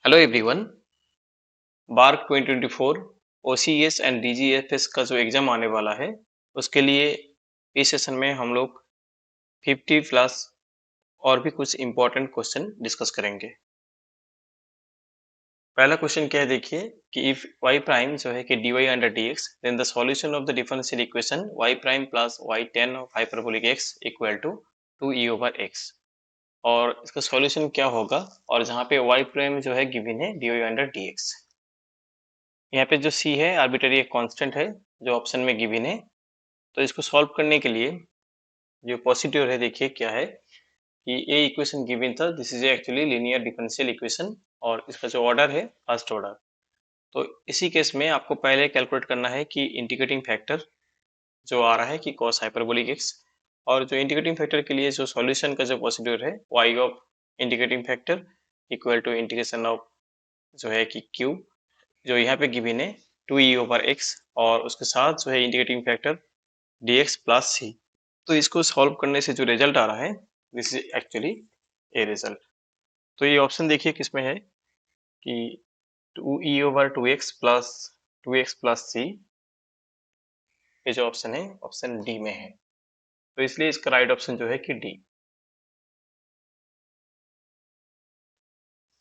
Hello everyone. BARC 2024 OCS and DGFS का जो exam आने वाला है उसके लिए इस सेशन में हम लोग 50 प्लस और भी कुछ इंपॉर्टेंट क्वेश्चन डिस्कस करेंगे। पहला क्वेश्चन क्या है देखिए कि इफ y प्राइम जो है कि dy under dx then the solution of the differential equation y prime plus y tan of hyperbolic x equal to 2e over x। और इसका सॉल्यूशन क्या होगा, और जहाँ पे y प्राइम जो है गिवन है dy अंडर dx। यहाँ पे जो c है आर्बिट्ररी एक कांस्टेंट है जो ऑप्शन में गिवन है। तो इसको सॉल्व करने के लिए जो प्रोसीड्यूर है देखिए क्या है कि ये इक्वेशन गिवन था, this is actually linear differential equation और इसका जो ऑर्डर है फर्स्ट ऑर्डर। तो इसी केस में आपको पहले कैलकुलेट करना है कि इंटीग्रेटिंग फैक्टर जो आ रहा है कि cos हाइपरबोलिक x, और जो इंटीग्रेटिंग फैक्टर के लिए जो सॉल्यूशन का जो प्रोसीड्यूर है y of integrating factor equal to integration of जो है कि क्यूब जो यहाँ पे गिवन है 2e ओवर x, और उसके साथ जो है integrating factor dx plus c। तो इसको सॉल्व करने से जो रिजल्ट आ रहा है this is actually a result. तो ये ऑप्शन देखिए किसमें है कि 2e over 2x plus c, ये जो ऑप्शन है ऑप्शन डी में है। तो इसलिए इसका राइट ऑप्शन जो है कि डी।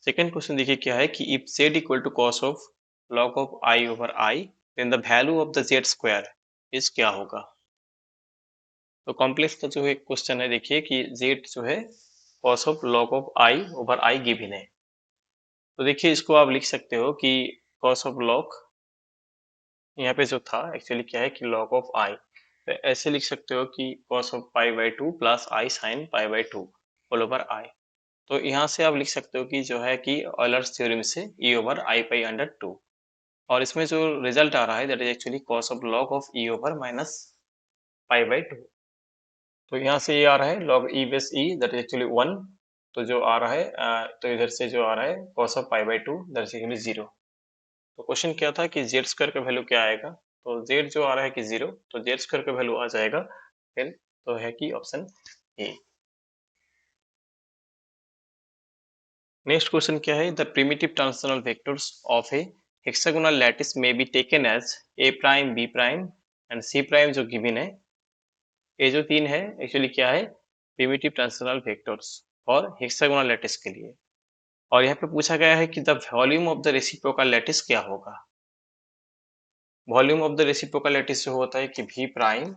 सेकेंड क्वेश्चन देखिए क्या है कि if z equal to cos of log of i over i then the value of the z square is क्या होगा। तो कॉम्प्लेक्स का जो है क्वेश्चन है देखिए कि z जो है cos of log of i over i given है। तो देखिए इसको आप लिख सकते हो कि cos ऑफ log, यहाँ पे जो था एक्चुअली क्या है कि log ऑफ i, तो ऐसे लिख सकते हो कि cos of pi by two plus i sine pi by two whole over i। तो यहाँ से आप लिख सकते हो कि जो है कि ऑयलर्स थ्योरम से e over i pi under to, और इसमें जो रिजल्ट आ रहा है that is actually cos of log of e over minus pi by to. तो यहाँ से ये आ रहा है log e base e that is actually 1। तो जो आ रहा है तो इधर से जो आ रहा है cos of pi by to that is actually 0। तो क्वेश्चन क्या था कि z स्क्वायर का वैल्यू क्या आएगा, तो z जो आ रहा है कि 0, तो z स्क्वायर का वैल्यू आ जाएगा फिर तो है कि ऑप्शन ए। नेक्स्ट क्वेश्चन क्या है, the primitive transitional vectors of a hexagonal lattice में be taken as a prime b prime and c prime जो गिवन है। ये जो तीन है एक्चुअली क्या है प्रिमिटिव ट्रांजिशनल वेक्टर्स और हेक्सागोनल लैटिस के लिए। और यहाँ पे पूछा गया है कि the volume of the reciprocal lattice क्या होगा। Volume of the reciprocal lattice जो होता है कि v प्राइम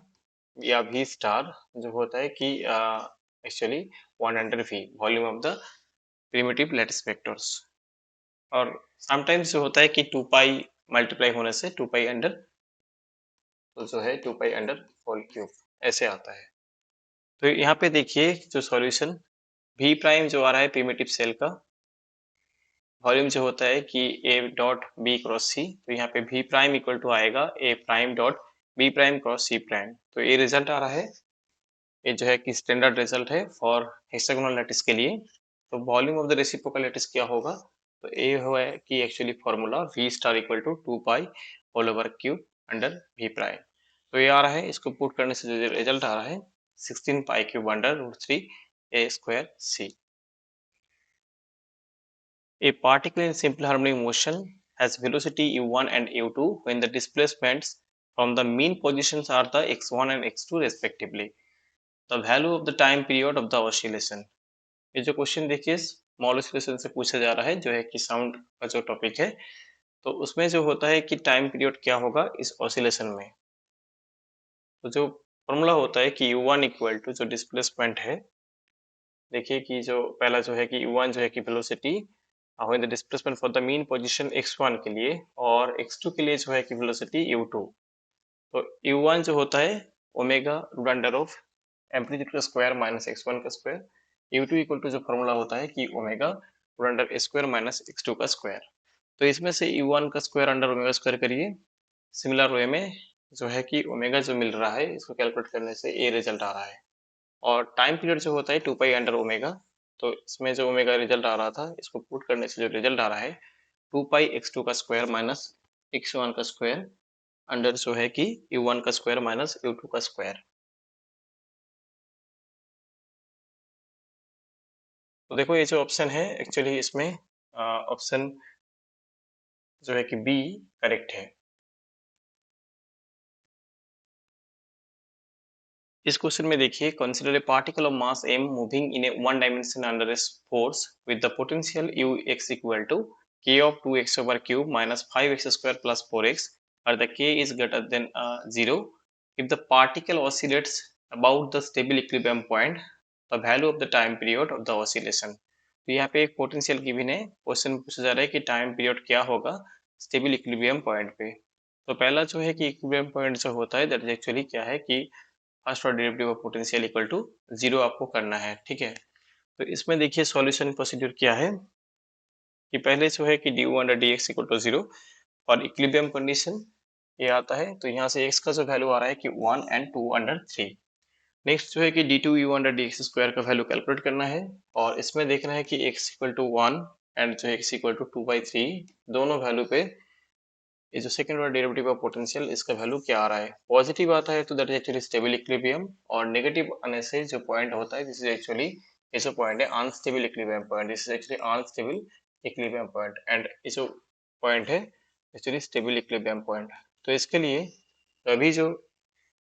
या v स्टार जो होता है कि actually 1 under v volume of the primitive lattice vectors. और समटाइम्स जो होता है कि 2 पाई मल्टीप्लाई होने से 2 पाई अंडर, तो जो है 2 पाई अंडर होल क्यूब ऐसे आता है। तो यहाँ पे देखिए जो सॉल्यूशन v प्राइम जो आ रहा है प्रिमिटिव सेल का वॉल्यूम जो होता है कि a dot b cross c, तो यहाँ पे v प्राइम इक्वल टू आएगा a prime dot b prime cross c prime. तो ये रिजल्ट आ रहा है, ये जो है कि स्टैंडर्ड रिजल्ट है फॉर हेक्सागोनल लैटिस के लिए। तो volume of the reciprocal lattice क्या होगा, तो ये हुआ है कि actually formula v star equal to 2 pi whole over cube under v prime. तो ये आ रहा है, इसको पुट करने से जो रिजल्ट आ रहा है 16 pi cube under root 3 a square c। A particle in simple harmonic motion has velocity u1 and u2 when the displacements from the mean positions are the x1 and x2 respectively. The value of the time period of the oscillation. ये जो question देखिए small oscillation से पूछा जा रहा है जो है कि साउंड का जो टॉपिक है, तो उसमें जो होता है कि टाइम पीरियड क्या होगा इस ऑसिलेशन में। तो जो फॉर्मूला होता है कि u1 इक्वल टू जो डिस्प्लेसमेंट है, देखिए कि जो पहला जो है कि u1 जो है कि velocity when the displacement for the mean position x1 के लिए, और x2 के लिए जो है कि वेलोसिटी u2। तो u1 जो होता है omega root under of amplitude का स्क्वायर माइनस x1 का स्क्वायर। u2 इक्वल टू जो फॉर्मूला होता है कि ओमेगा रूट अंडर ए स्क्वायर माइनस x2 का स्क्वायर। तो इसमें से u1 का स्क्वायर अंडर ओमेगा स्क्वायर करिए। सिमिलर वे में जो है कि ओमेगा जो मिल रहा है इसको कैलकुलेट करने से ये रिजल्ट आ रहा है। और टाइम पीरियड जो होता है 2 पाई अंडर ओमेगा, तो इसमें जो ओमेगा रिजल्ट आ रहा था इसको पुट करने से जो रिजल्ट आ रहा है 2 पाई x2 का स्क्वायर माइनस x1 का स्क्वायर अंडर जो है कि u1 का स्क्वायर माइनस u2 का स्क्वायर। तो देखो ये जो ऑप्शन है एक्चुअली इसमें ऑप्शन जो है कि बी करेक्ट है। इस क्वेश्चन में देखिए, consider a particle of mass m moving in a one dimension under a force with the potential ux equal to k of 2x over cube minus 5x square plus 4x where the k is greater than 0. If the particle oscillates about the stable equilibrium point, the value of the time period of the oscillation. तो यहाँ पे एक potential given है, question पूछा जा रहा है कि टाइम पीरियड क्या होगा स्टेबल इक्विलिब्रियम पॉइंट पे। तो पहला जो है कि इक्विलिब्रियम पॉइंट जो होता है दैट इज एक्चुअली क्या है कि first order derivative of potential equal to 0 आपको करना है, ठीक है। तो इसमें देखिए सॉल्यूशन प्रोसीड्यूर क्या है कि पहले जो है कि dy under dx equal to 0 और इक्विलिब्रियम कंडीशन ये आता है, तो यहाँ से x का जो वैल्यू आ रहा है कि 1 एंड 2 अंडर 3। नेक्स्ट जो है कि d2u अंडर dx स्क्वायर का वैल्यू कैलकुलेट करना है और इसमें देखना है कि x इक्वल टू 1 एंड जो x इक्वल टू 2/3 दोनों वैल्यू पे ये जो second order derivative of potential इसका वैल्यू क्या आ रहा है। पॉजिटिव आता है तो that is actually stable equilibrium और नेगेटिव आने से जो पॉइंट होता है दिस इज एक्चुअली ये जो पॉइंट है unstable equilibrium point, this is actually unstable equilibrium point and ये जो पॉइंट है एक्चुअली स्टेबल इक्विलिब्रियम पॉइंट। तो इसके लिए अभी जो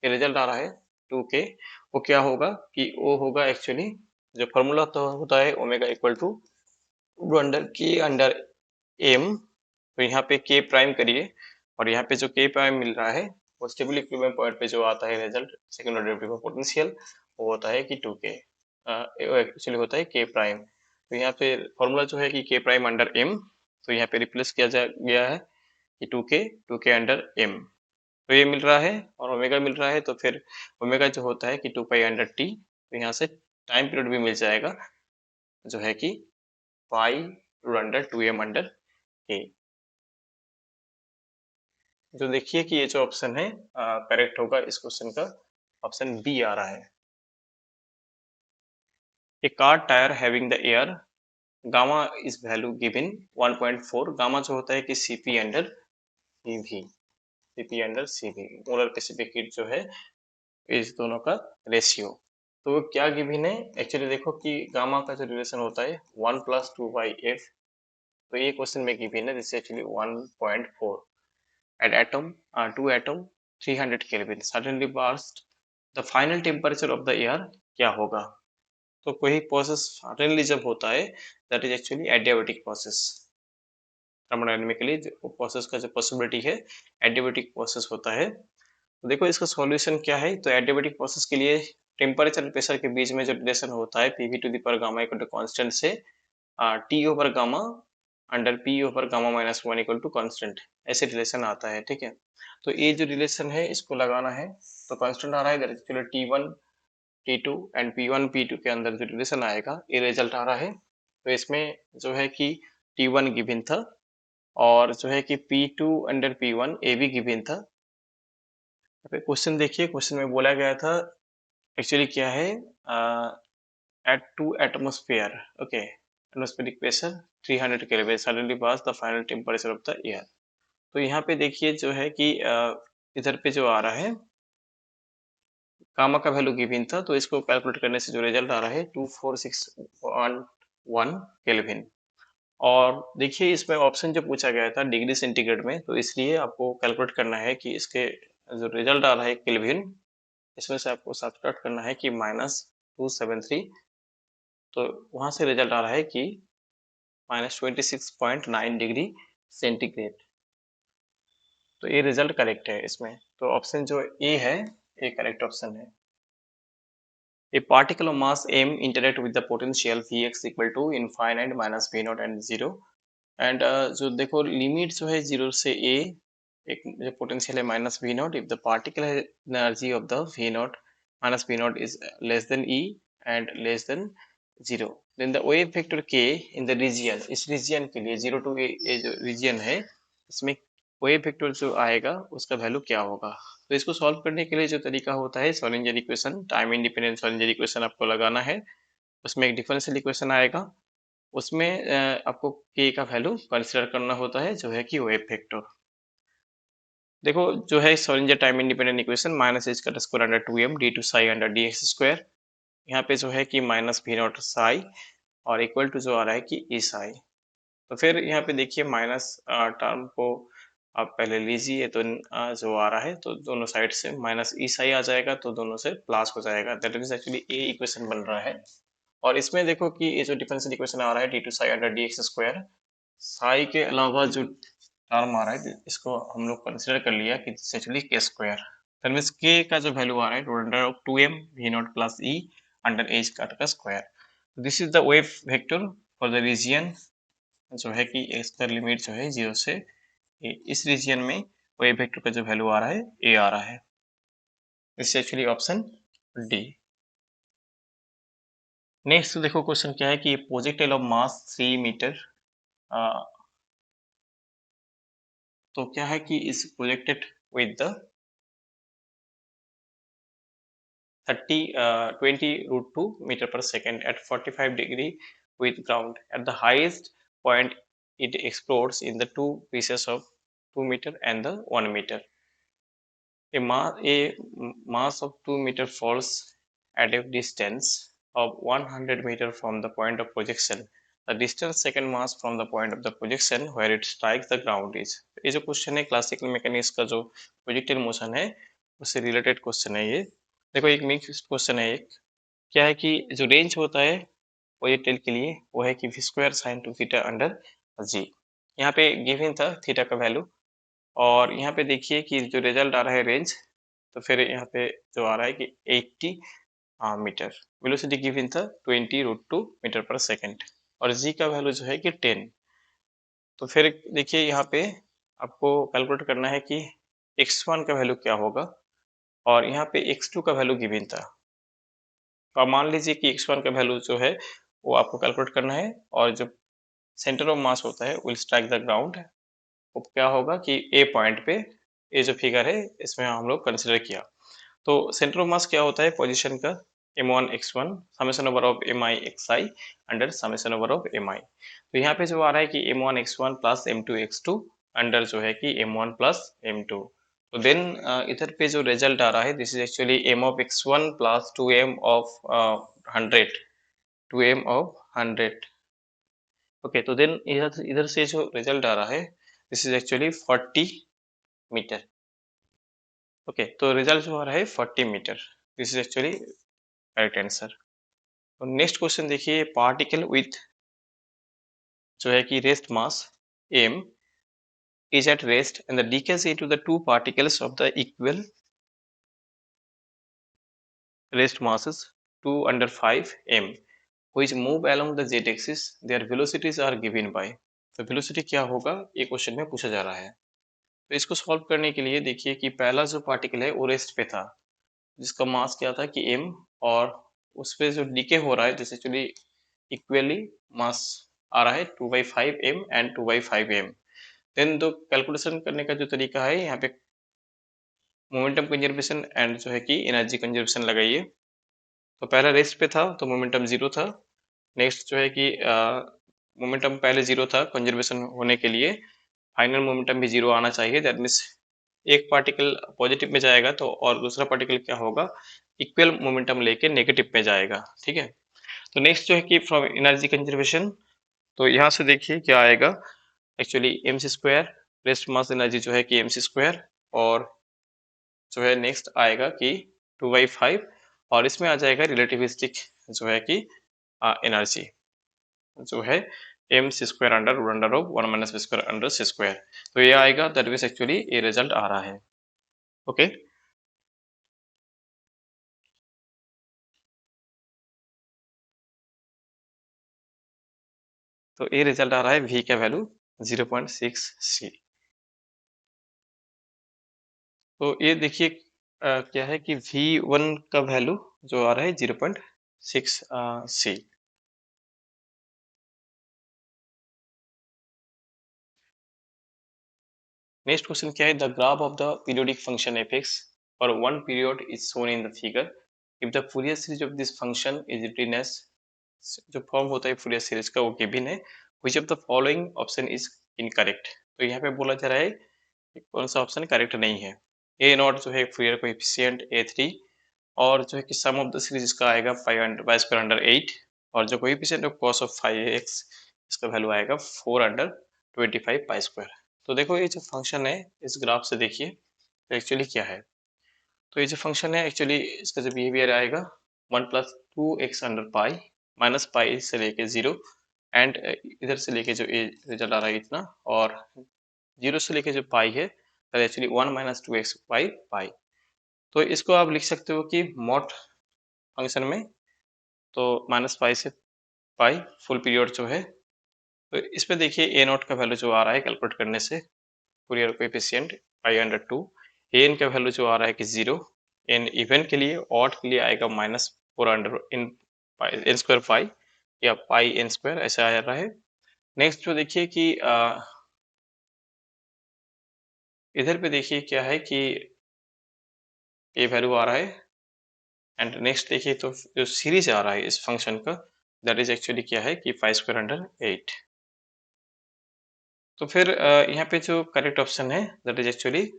रिजल्ट आ रहा है 2k वो क्या होगा कि वो होगा एक्चुअली जो फॉर्मूला तो होता है ओमेगा इक्वल टू अंडर के अंडर एम। तो यहाँ पे के प्राइम करिए और यहाँ पे जो के प्राइम मिल रहा है वो स्टेबल इक्विलिब्रियम पॉइंट पे जो आता है result second order derivative of potential वो होता है कि 2k एक्चुअली होता है k प्राइम। तो यहाँ पे फॉर्मूला जो है कि k प्राइम अंडर m, तो यहाँ पे रिप्लेस किया जा गया है कि 2k अंडर m। तो ये मिल रहा है और ओमेगा मिल रहा है, तो फिर ओमेगा जो होता है कि 2 पाई अंडर t, तो यहाँ से टाइम पीरियड भी मिल जाएगा जो है कि pi root under 2m under k। जो देखिए कि ये जो ऑप्शन है करेक्ट होगा इस क्वेश्चन का, ऑप्शन बी आ रहा है। A car tyre having the air gamma is value given 1.4, gamma जो होता है कि CP under CV, CP under CV molar specific heat जो है इस दोनों का रेशियो। तो क्या गिवन है एक्चुअली देखो कि गामा का जो रिलेशन होता है 1 + 2/f, तो ये क्वेश्चन में गिवन है this actually 1.4 at atom 2 atom 300 Kelvin suddenly burst, the final temperature of the air क्या होगा। तो कोई प्रोसेस सडनली जब होता है that is actually adiabatic process. Thermodynamically process का जो पॉसिबिलिटी है एडियाबेटिक प्रोसेस होता है। तो देखो इसका सॉल्यूशन क्या है, तो एडियाबेटिक प्रोसेस के लिए टेम्परेचर और प्रेशर के बीच में जो रिलेशन होता है PV to the power gamma equal to constant से T over gamma under P over gamma -1 equal to constant, ऐसे रिलेशन आता है, ठीक है। तो ये जो रिलेशन है इसको लगाना है, तो कांस्टेंट आ रहा है that actually T1 T2 and P1 P2 के अंदर जो रिलेशन आएगा ये रिजल्ट आ रहा है। तो इसमें जो है कि T1 गिवन था और जो है कि P2 अंडर P1 ए भी गिवन था। क्वेश्चन देखिए, क्वेश्चन में बोला गया था एक्चुअली क्या है at 2 atmosphere, okay, atmospheric pressure 300 Kelvin suddenly pass the final temperature of the air। तो यहाँ पे देखिए जो है कि इधर पे जो आ रहा है गामा का वैल्यू गिवन था, तो इसको कैलकुलेट करने से जो रिजल्ट आ रहा है 2461 केल्विन। और देखिए इसमें ऑप्शन जो पूछा गया था डिग्री सेंटीग्रेड में, तो इसलिए आपको कैलकुलेट करना है कि इसके जो रिजल्ट आ रहा है केल्विन, इसमें से आपको सब्ट्रैक्ट करना है कि -273, तो वहां से रिजल्ट आ रहा है कि -26.9 डिग्री सेंटीग्रेड। तो ये रिजल्ट करेक्ट है इसमें, तो ऑप्शन जो ए है ये करेक्ट ऑप्शन है। A particle of mass m interact with the potential Vx equal to infinite minus V0 and 0 and जो देखो लिमिट जो है 0 से a, एक जो पोटेंशियल है -V0 if the particle has energy of the V0 -V0 is less than E and less than 0, then the wave vector k in the region, इस region के लिए 0 to a जो रीजियन है इसमें wave vector जो आएगा उसका value क्या होगा। तो इसको सॉल्व करने के लिए जो तरीका होता है Schrodinger equation, time independent Schrodinger equation आपको लगाना है। उसमें एक डिफरेंशियल इक्वेशन आएगा, उसमें आपको k का वैल्यू कंसीडर करना होता है जो है कि वेव वेक्टर। देखो जो है Schrodinger time independent equation -h² d2 psi under dx², यहाँ पे जो है कि -V0 psi और इक्वल टू जो आ रहा है कि E psi। तो फिर यहाँ पे देखिए माइनस टर्म को आप पहले लीजिए, तो जो आ रहा है तो दोनों साइड से माइनस ई साई आ जाएगा, तो दोनों से प्लस हो जाएगा। That means actually A equation बन रहा है। और इसमें देखो कि ये जो डिफरेंशियल इक्वेशन आ रहा है d two psi under d x square, psi के अलावा जो टर्म आ रहा है इसको हम लोग कंसिडर कर लिया कि एक्चुअली के स्क्वायर। दैट मीन्स के का जो वैल्यू आ रहा है root under of 2m v nought plus E under H का square. This is the wave vector for the region जो है कि इसका लिमिट जो है 0 से इस रीजियन में वेव वेक्टर का जो वैल्यू आ रहा है a आ रहा है। This actually option D. Next देखो क्वेश्चन क्या है कि प्रोजेक्टाइल ऑफ मास 3 मीटर, तो क्या है कि इस projected with the 20 root 2 meter per second at 45 degree with ground. At the highest point, it explodes in the two pieces of 2 meter and the 1 meter. A mass of 2 meter falls at a distance of 100 meter from the point of projection. The distance second mass from the point of the projection where it strikes the ground is. ये जो question है classical mechanics का जो projectile motion है उससे related question है ये। देखो एक मिक्स क्वेश्चन है। एक क्या है कि जो रेंज होता है प्रोजेक्टाइल के लिए वो है कि v square sine 2 theta under G. यहाँ पे गिवन था थीटा का वैल्यू, और यहाँ पे देखिए कि जो रिजल्ट आ रहा है रेंज, तो फिर यहाँ पे जो आ रहा है कि 80 मीटर। वेलोसिटी गिवन था 20 रूट 2 मीटर पर सेकेंड, और जी का वैल्यू जो है कि 10। तो फिर देखिए यहाँ पे आपको कैलकुलेट करना है कि x1 का वैल्यू क्या होगा, और यहाँ पे x2 का वैल्यू गिवन था। तो आप मान लीजिए कि x1 का वैल्यू जो है वो आपको कैलकुलेट करना है, और जो सेंटर ऑफ मास होता है विल स्ट्राइक द ग्राउंड, वो क्या होगा कि ए पॉइंट पे, ये जो फिगर है इसमें हम लोग कंसिडर किया। तो सेंटर ऑफ मास क्या होता है पोजीशन का, m1 x1 summation over of mi xi under summation over of mi। तो यहाँ पे जो आ रहा है कि m1 x1 plus m2 x2 under जो है कि m1 प्लस m2। तो देन इधर पे जो रिजल्ट आ रहा है this is actually m of x1 plus 2m of 100, 2m of 100। Okay, तो देन इधर इधर से जो रिजल्ट आ रहा है this is actually 40 metre. Okay, तो रिजल्ट जो आ रहा है 40 metre. This is actually correct answer. तो नेक्स्ट क्वेश्चन देखिए, पार्टिकल विथ जो है कि rest mass m is at rest and the decays into the two particles of the equal rest masses 2 under 5 m which move along the z axis, their velocities are given by। तो velocity क्या होगा ये question में पूछा जा रहा है। तो इसको सॉल्व करने के लिए देखिए कि पहला जो पार्टिकल है वो रेस्ट पे था, जिसका मास क्या था कि m, और उस पे जो डीके हो रहा है जैसे एक्चुअली इक्वली मास आ रहा है 2/5m एंड 2/5m। देन दो कैलकुलेशन करने का जो तरीका है यहाँ पे मोमेंटम कंजर्वेशन एंड जो है कि एनर्जी कंजर्वेशन लगाइए। तो पहला रेस्ट पे था तो मोमेंटम 0 था। नेक्स्ट जो है कि मोमेंटम पहले 0 था, कंजर्वेशन होने के लिए फाइनल मोमेंटम भी 0 आना चाहिए। दैट मीन्स एक पार्टिकल पॉजिटिव में जाएगा तो और दूसरा पार्टिकल क्या होगा, इक्वल मोमेंटम लेके नेगेटिव में जाएगा। ठीक है, तो नेक्स्ट जो है कि फ्रॉम एनर्जी कंजर्वेशन, तो यहाँ से देखिए क्या आएगा, actually m c square rest mass energy जो है कि एम सी स्क्वायर, और जो है नेक्स्ट आएगा कि 2/5, और इसमें आ जाएगा रिलेटिविस्टिक जो है कि एनर्जी जो है m c square under root under of 1 minus v square under c square. तो ये आएगा, दैट मीन्स एक्चुअली ये रिजल्ट आ रहा है। ओके, तो ये रिजल्ट आ रहा है v का वैल्यू 0.6 c। तो ये देखिए क्या है कि v1 का वैल्यू जो आ रहा है 0.6 c। नेक्स्ट क्वेश्चन क्या है, the graph of the periodic function f x for one period is shown in the figure if the Fourier series of this function is written as, जो form होता है Fourier series का वो given है, which of the following option is incorrect। तो यहाँ पे बोला जा रहा है कि कौन सा ऑप्शन करेक्ट नहीं है। ए नॉट जो है फूरियर कोएफिशिएंट a3, और जो है कि सम ऑफ द सीरीज इसका आएगा 5 स्क्वायर अंडर 8, और जो coefficient of cos of 5x इसका वैल्यू आएगा 4/25 पाई स्क्वायर। तो देखो ये जो फंक्शन है इस ग्राफ से देखिए तो एक्चुअली क्या है। तो ये जो फंक्शन है एक्चुअली इसका जो बिहेवियर आएगा 1+2x/पाई माइनस पाई से लेके 0 एंड इधर से लेके जो ये रिजल्ट आ रहा है इतना, और 0 से लेके जो पाई है दैट एक्चुअली 1 - 2x पाई पाई। तो इसको आप लिख सकते हो कि मॉड फंक्शन में, तो माइनस पाई से पाई फुल पीरियड जो है। तो इसमें देखिए ए नॉट का वैल्यू जो आ रहा है कैलकुलेट करने से फूरियर कोएफिशिएंट पाई/2, एन का वैल्यू जो आ रहा है कि 0, एन इवन के लिए, ऑड के लिए आएगा -4 पाई या पाई एन स्क्वायर ऐसा आ रहा है। नेक्स्ट जो देखिए कि इधर पे देखिए क्या है कि ये वैल्यू आ रहा है, एंड नेक्स्ट देखिए तो जो सीरीज आ रहा है इस फंक्शन का दैट इज एक्चुअली क्या है कि 5/8। तो फिर यहाँ पे जो करेक्ट ऑप्शन है दैट इज एक्चुअली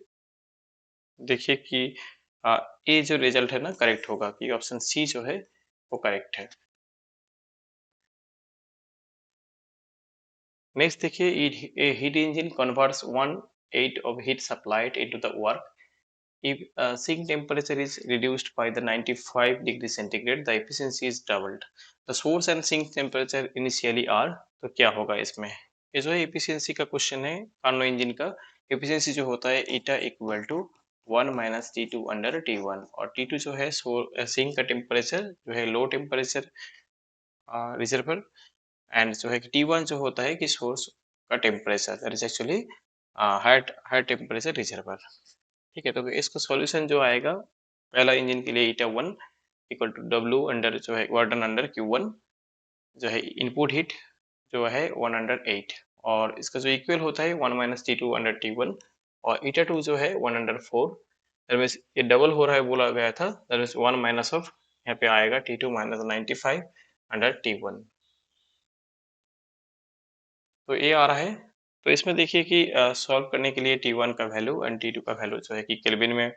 देखिए कि ये जो रिजल्ट है ना करेक्ट होगा कि ऑप्शन सी जो है वो करेक्ट है। नेक्स्ट देखिए a heat engine converts 1/8 of heat supplied into the work. If sink temperature is reduced by the 95 degrees centigrade, the efficiency is doubled. The source and sink temperature initially are, तो क्या होगा इसमें? ये जो है efficiency का question है Karnaugh engine का। एफिशिएंसी जो होता है ईटा इक्वल टू 1 - T2/T1, और T2 जो है सिंक का टेम्परेचर जो है लो टेम्परेचर रिजर्वर, एंड जो है कि T1 जो होता है कि सोर्स का temperature that is actually higher temperature reservoir. ठीक है, तो इसका सॉल्यूशन जो आएगा पहला इंजन के लिए ईटा 1 इक्वल टू W अंडर जो है वार्डन अंडर Q1 जो है इनपुट हीट जो है 1/8, और इसका जो इक्वल होता है 1 - T2/T1, और ईटा 2 जो है 1/4। दैट मीन्स ये डबल हो रहा है बोला गया था, दैट मीन्स 1 माइनस ऑफ यहाँ पे आएगा T2 - 95/T1। तो ये आ रहा है। तो इसमें देखिए कि सॉल्व करने के लिए T1 का वैल्यू एंड T2 का वैल्यू जो है कि केल्विन में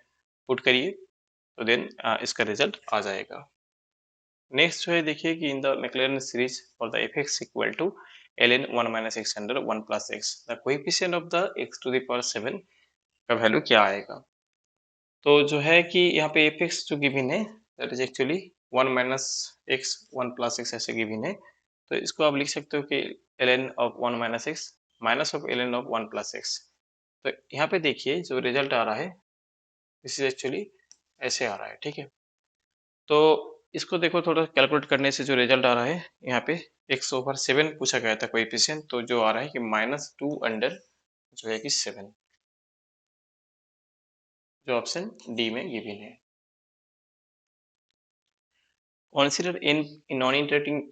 पुट करिए, तो देन इसका रिजल्ट आ जाएगा। नेक्स्ट जो है देखिए कि in the Maclaurin series for the एफ(x) equal to ln 1 - x under 1 + x, the coefficient of the x⁻7 का वैल्यू क्या आएगा। तो जो है कि यहाँ पे एफ(x) जो गिवन है that is actually 1 - x 1 + x ऐसे गिवन है। तो इसको आप लिख सकते हो कि ln of 1 - x minus of ln of 1 + x। तो यहाँ पे देखिए जो रिजल्ट आ रहा है दिस इज एक्चुअली ऐसे आ रहा है। ठीक है, तो इसको देखो थोड़ा कैलकुलेट करने से जो रिजल्ट आ रहा है यहाँ पे x/7 पूछा गया था कोएफिशिएंट, तो जो आ रहा है कि -2 अंडर जो है कि 7, जो ऑप्शन डी में गिवन है। Consider in non-interacting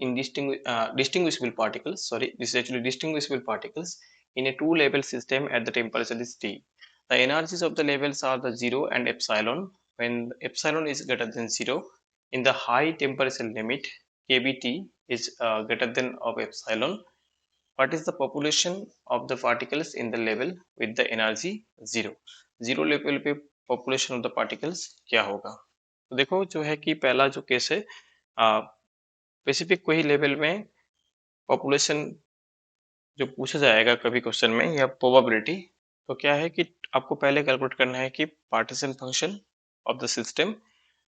distinguishable particles. Sorry, this is actually distinguishable particles in a two-level system at the temperature is T. The energies of the levels are the 0 and epsilon. When epsilon is greater than 0, in the high temperature limit, kBT is greater than of epsilon. What is the population of the particles in the level with the energy 0? 0 level पे population of the particles क्या होगा? तो देखो जो है कि पहला जो केस है स्पेसिफिक कोई लेवल में पॉपुलेशन जो पूछा जाएगा कभी क्वेश्चन में या प्रोबेबिलिटी, तो क्या है कि आपको पहले कैलकुलेट करना है कि partition function of the system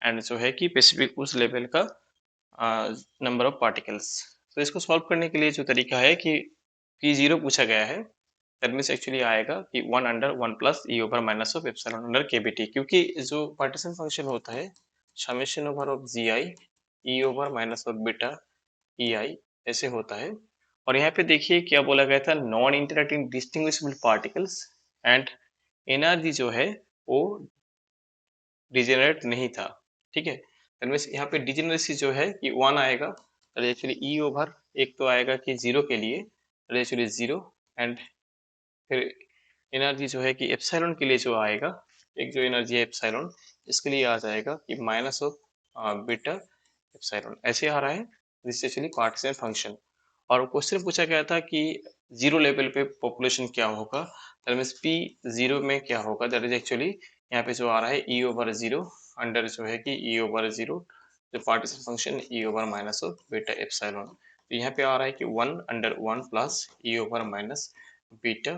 and जो है कि स्पेसिफिक उस लेवल का नंबर ऑफ पार्टिकल्स। तो इसको सॉल्व करने के लिए जो तरीका है कि P0 पूछा गया है दैट मीन्स एक्चुअली आएगा कि 1/1 + e over minus of epsilon under kBt, क्योंकि जो पार्टीशन फंक्शन होता है summation over of gi e over minus of beta ei ऐसे होता है। और यहाँ पे देखिए क्या बोला गया था, non interacting distinguishable particles and energy जो है वो डिजेनरेट नहीं था। ठीक है, दैट मीन्स यहाँ पे डिजेनरेसी जो है कि 1 आएगा, एक्चुअली ई ओवर एक तो आएगा कि 0 के लिए एक्चुअली 0, एंड फिर एनर्जी जो है कि एप्सिलॉन के लिए जो आएगा, एक जो एनर्जी है एप्सिलॉन इसके लिए आ जाएगा कि माइनस ऑफ बीटा एप्सिलॉन ऐसे आ रहा है। This actually partition function. और क्वेश्चन पूछा गया था कि 0 लेवल पे पॉपुलेशन क्या होगा, दैट मीन्स P0 में क्या होगा, दैट इज एक्चुअली यहाँ पे जो आ रहा है e ओवर 0 अंडर जो है कि e ओवर 0 जो partition function e over minus of beta epsilon. तो यहाँ पे आ रहा है कि 1/1 प्लस ई ओवर माइनस बीटा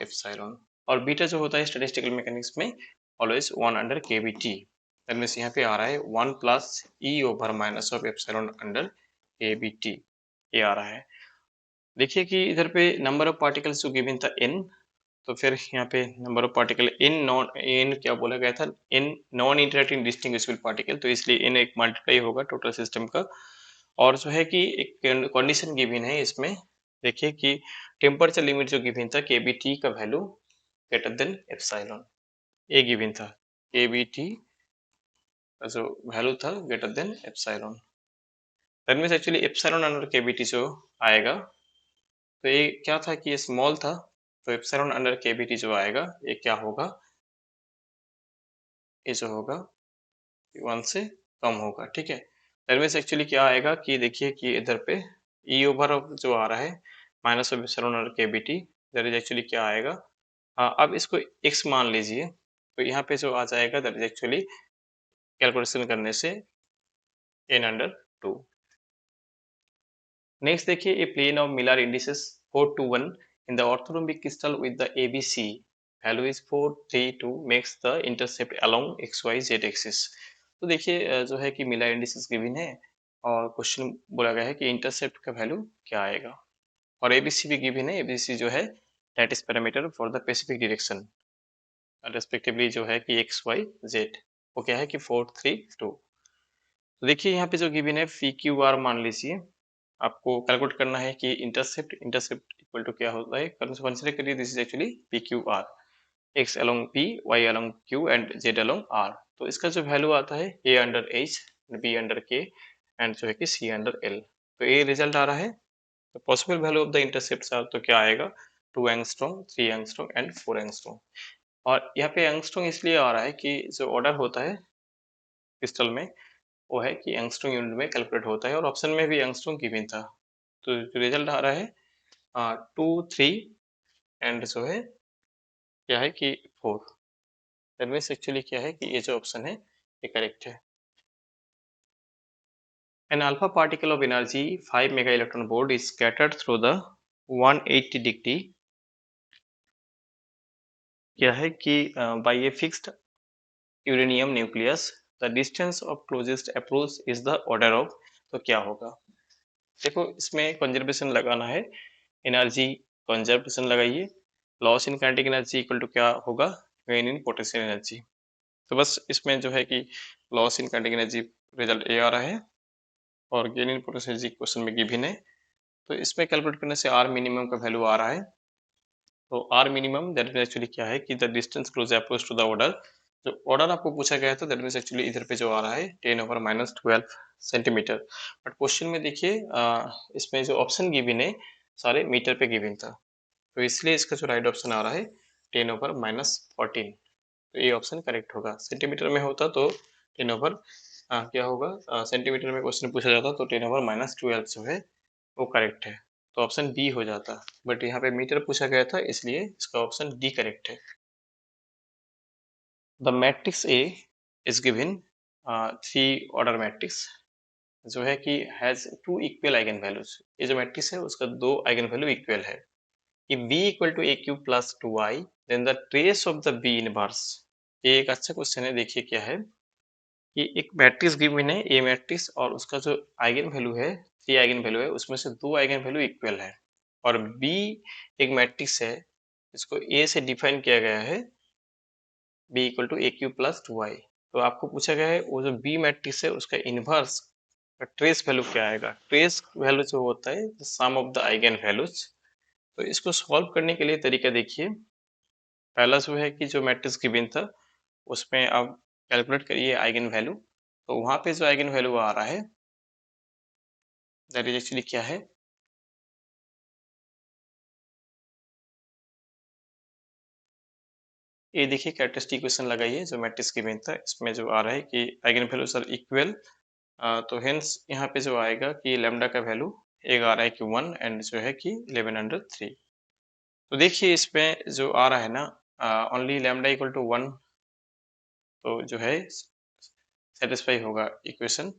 एप्सिलॉन, और बीटा जो होता है स्टैटिस्टिकल मैकेनिक्स में ऑलवेज 1/kBt। दैट मीन्स यहाँ पे आ रहा है 1 plus E over minus of epsilon under kBt, ये आ रहा है। देखिए कि इधर पे नंबर ऑफ पार्टिकल्स जो गिवन था n, तो फिर यहाँ पे नंबर ऑफ पार्टिकल इन क्या बोला गया था, in non interacting distinguishable particle, तो इसलिए इन एक मल्टीप्लाई होगा टोटल सिस्टम का। और जो है कि एक कंडीशन गिवन है इसमें, देखिए कि टेम्परेचर लिमिट जो गिवन था kBt का वैल्यू ग्रेटर देन एप्सिलॉन, ये गिवन था kBt का जो वैल्यू था greater than epsilon. That means actually epsilon under kBt जो आएगा, तो ये क्या था कि ये स्मॉल था, तो एप्सिलॉन अंडर kBt जो आएगा ये क्या होगा, ये जो होगा 1 से कम होगा, ठीक है। दैट मीन्स एक्चुअली क्या आएगा कि देखिए कि इधर पे ई ओवर जो आ रहा है minus of epsilon under kBt, that is actually क्या आएगा, अब इसको x मान लीजिए, तो यहाँ पे जो आ जाएगा दैट इज एक्चुअली कैलकुलेशन करने से n/2। नेक्स्ट देखिए a plane of Miller indices 4 to 1 in the orthorhombic crystal with the ABC value is 4 3 2 makes the intercept along xy z axis। तो देखिए जो है कि मिलर इंडिसेस गिवन है और क्वेश्चन बोला गया है कि इंटरसेप्ट का वैल्यू क्या आएगा, और एबीसी भी गिवन है। एबीसी जो है lattice parameter for the specific direction respectively जो है कि एक्स वाई जेड, वो क्या है कि 4 3 2। तो देखिए यहाँ पे जो गिवन है पी क्यू आर मान लीजिए, आपको कैलकुलेट करना है कि इंटरसेप्ट इक्वल टू क्या होता है, कंसीडर करिए this is actually p q r, x along p, y along q and z along r. तो इसका जो वैल्यू आता है a under h, b under k and जो है कि सी अंडर एल। तो ये रिजल्ट आ रहा है। तो possible value of the intercept तो क्या आएगा, 2 एंगस्ट्रॉम, 3 एंगस्ट्रॉम एंड 4 एंगस्ट्रॉम। और यहाँ पे एंगस्ट्रॉम इसलिए आ रहा है कि जो ऑर्डर होता है क्रिस्टल में वो है कि एंगस्ट्रॉम यूनिट में कैलकुलेट होता है, और ऑप्शन में भी एंगस्ट्रॉम गिवन था। तो जो रिजल्ट आ रहा है 2 3 एंड जो है क्या है कि 4। दैट मीन्स एक्चुअली क्या है कि ये जो ऑप्शन है ये करेक्ट है। An alpha particle of energy 5 mega electron volt is scattered through the 180 degree, क्या है कि by a fixed uranium nucleus the distance of closest approach is the order of, तो क्या होगा। देखो इसमें कंजर्वेशन लगाना है, एनर्जी कंजर्वेशन लगाइए, loss in kinetic energy equal to क्या होगा, गेन इन पोटेंशियल एनर्जी। तो बस इसमें जो है कि loss in kinetic energy result ए आ रहा है, और gain in potential energy question में गिवन है। तो इसमें कैलकुलेट करने से आर मिनिमम का वैल्यू आ रहा है। तो R minimum that mean actually क्या है कि the distance close approach to the order, जो ऑर्डर आपको पूछा गया था दैट मीन एक्चुअली इधर पे जो आ रहा है 10⁻⁻12 सेंटीमीटर। बट क्वेश्चन में देखिए इसमें जो ऑप्शन गिवन है सारे मीटर पे गिवन था, तो इसलिए इसका जो राइट ऑप्शन आ रहा है 10⁻14। तो ये ऑप्शन करेक्ट होगा। सेंटीमीटर में होता तो 10 क्या होगा, सेंटीमीटर में क्वेश्चन पूछा जाता तो 10⁻12 जो है वो करेक्ट है, तो ऑप्शन बी हो जाता। बट यहाँ पे मीटर पूछा गया था इसलिए इसका ऑप्शन डी करेक्ट है। The matrix A is given 3 order matrix जो है कि हैज 2 इक्वल आइगन वैल्यूज। ये जो मैट्रिक्स है उसका 2 आइगन वैल्यू इक्वल है। if b equal to aq plus 2i then the trace of the b inverse, ये एक अच्छा क्वेश्चन है। देखिए क्या है कि एक मैट्रिक्स गिवन है ए मैट्रिक्स, और उसका जो आइगन वैल्यू है 3 आइगन वैल्यू है, उसमें से 2 आइगन वैल्यू इक्वल है, और बी एक मैट्रिक्स है इसको ए से डिफाइन किया गया है b equal to a q plus 2i। तो आपको पूछा गया है वो जो बी मैट्रिक्स है उसका इनवर्स का ट्रेस वैल्यू क्या आएगा। ट्रेस वैल्यू जो होता है सम ऑफ द आइगन वैल्यूज। तो इसको सॉल्व करने के लिए तरीका देखिए, पहला जो है कि जो मैट्रिक्स गिवन था उसमें आप कैलकुलेट करिए आइगन वैल्यू। तो वहाँ पे जो आइगन वैल्यू आ रहा है दैट इज एक्चुअली क्या है, ये देखिए कैरेक्टरिस्टिक इक्वेशन लगाइए जो मैट्रिक्स गिवन था, इसमें जो आ रहा है कि आइगन वैल्यूज आर इक्वल। तो हेंस यहाँ पे जो आएगा कि लैम्डा का वैल्यू एक आ रहा है कि 1 एंड जो है कि 11/3। तो देखिए इसमें जो आ रहा है ना ओनली लैम्डा इक्वल टू 1, तो जो है सेटिस्फाई होगा इक्वेशन,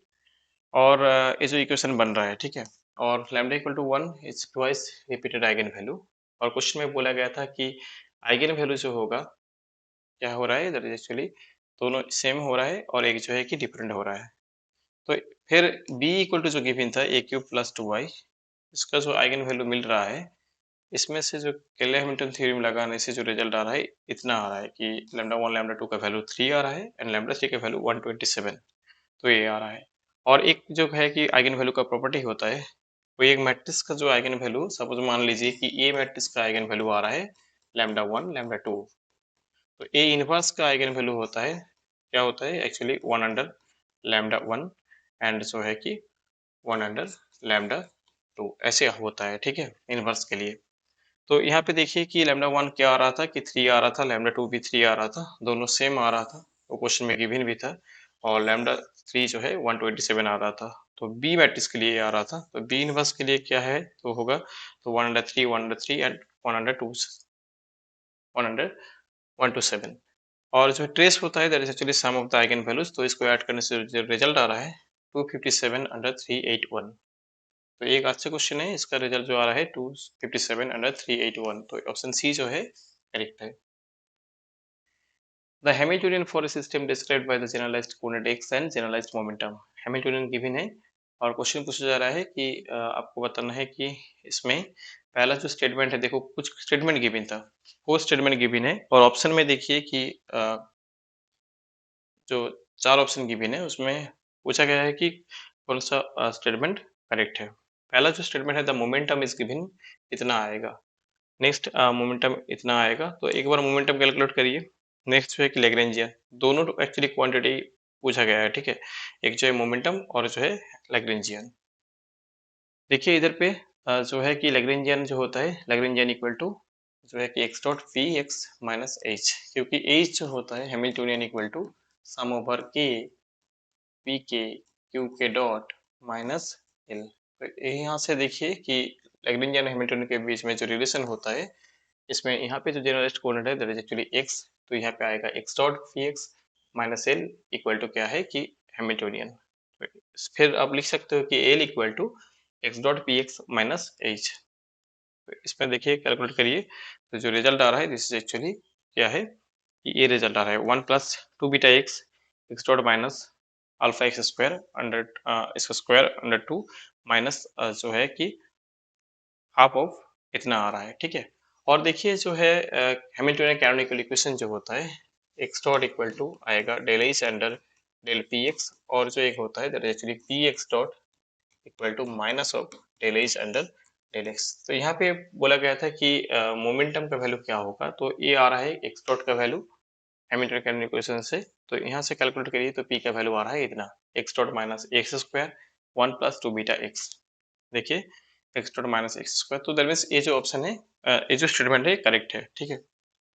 और ये जो इक्वेशन बन रहा है ठीक है। और lambda equal to 1 is twice repeated eigen value. और क्वेश्चन में बोला गया था कि आइगन वैल्यू जो होगा क्या हो रहा है इधर एक्चुअली दोनों सेम हो रहा है और एक जो है कि डिफरेंट हो रहा है। तो फिर b इक्वल टू जो गिवन था ए क्यूब प्लस 2y, इसका जो आइगन वैल्यू मिल रहा है इसमें से जो केले हैमिल्टन थ्योरम लगाने से जो रिजल्ट आ रहा है इतना आ रहा है कि लैम्डा 1 लैम्डा 2 का वैल्यू 3 आ रहा है एंड लैम्डा 3 का वैल्यू 127। तो ये आ रहा है। और एक जो है कि आइगन वैल्यू का प्रॉपर्टी होता है वो एक मैट्रिक्स का जो आइगन वैल्यू सपोज मान लीजिए कि ए मैट्रिक्स का आइगन वैल्यू आ रहा है लैम्डा 1 लैम्डा 2, तो ए इनवर्स का आइगन वैल्यू होता है क्या होता है एक्चुअली 1 अंडर लैम्डा 1 एंड जो है कि 1 अंडर लैम्डा 2 ऐसे होता है, ठीक है, इनवर्स के लिए। तो यहाँ पे देखिए कि लैम्डा 1 क्या आ रहा था कि 3 आ रहा था, लैम्डा 2 भी 3 आ रहा था, दोनों सेम आ रहा था, वो क्वेश्चन में गिवन भी था। और लैम्डा 3 जो है 127 आ रहा था। तो बी मैट्रिक्स के लिए आ रहा था, तो बी इनवर्स के लिए क्या है तो होगा तो 1 under 3 1 under 3 and 1 under 2 1 under 127। और जो ट्रेस होता है that is actually sum of the eigen values, तो इसको ऐड करने से जो रिजल्ट आ रहा है 257 अंडर 381। तो एक अच्छा क्वेश्चन है, इसका रिजल्ट जो आ रहा है 257 अंडर 381, तो ऑप्शन सी जो है करेक्ट है। The Hamiltonian for a system described by the generalized coordinate x and generalized momentum। Hamiltonian given है और क्वेश्चन पूछा जा रहा है कि आपको बताना है कि इसमें पहला जो स्टेटमेंट है, देखो कुछ स्टेटमेंट गिवन था, वो स्टेटमेंट गिवन है और ऑप्शन में देखिए कि जो 4 ऑप्शन गिवन है उसमें पूछा गया है कि कौन सा स्टेटमेंट करेक्ट है। पहला जो स्टेटमेंट है द मोमेंटम इज गिवन इतना आएगा, नेक्स्ट मोमेंटम इतना आएगा, तो एक बार मोमेंटम कैलकुलेट करिए। नेक्स्ट जो है कि लैग्रेंजियन, दोनों एक्चुअली क्वांटिटी पूछा गया है, ठीक है, एक जो है मोमेंटम और जो है लैग्रेंजियन। देखिए इधर पे जो है कि लैग्रेंजियन जो होता है लैग्रेंजियन इक्वल टू जो है कि x dot p x minus h, क्योंकि एच जो होता है Hamiltonian equal to sum over k p के q k dot minus l. तो यहाँ से देखिए कि लैग्रेंजियन हैमिल्टोनियन के बीच में जो रिलेशन होता है, इसमें यहाँ पे जो जनरलाइज्ड कोऑर्डिनेट है दैट इज एक्चुअली x, तो यहाँ पे आएगा x dot p x minus l equal to क्या है कि हैमिल्टोनियन। फिर आप लिख सकते हो कि l equal to x dot p x minus h. इसमें देखिए कैलकुलेट करिए, तो जो रिजल्ट आ रहा है दिस इज एक्चुअली क्या है कि ये रिजल्ट आ रहा है 1 plus 2 beta x dot minus alpha x square under इसका स्क्वायर अंडर 2 माइनस जो है कि हाफ ऑफ इतना आ रहा है, ठीक है। और देखिए जो है हैमिल्टोनियन कैनोनिकल इक्वेशन जो होता है एक्स डॉट इक्वल टू आएगा del h under del p x, और जो एक होता है that is actually p x dot equal to minus of del h under del x. तो यहाँ पे बोला गया था कि मोमेंटम का वैल्यू क्या होगा, तो ये आ रहा है एक्स डॉट का वैल्यू हैमिल्टन कैनोनिकल इक्वेशन से, तो यहाँ से कैलकुलेट करिए तो पी का वैल्यू आ रहा है इतना x dot minus x square 1 plus 2 beta x. देखिए x dot minus x square, तो दैट मीन्स ये जो ऑप्शन है ये जो स्टेटमेंट है करेक्ट है, ठीक है।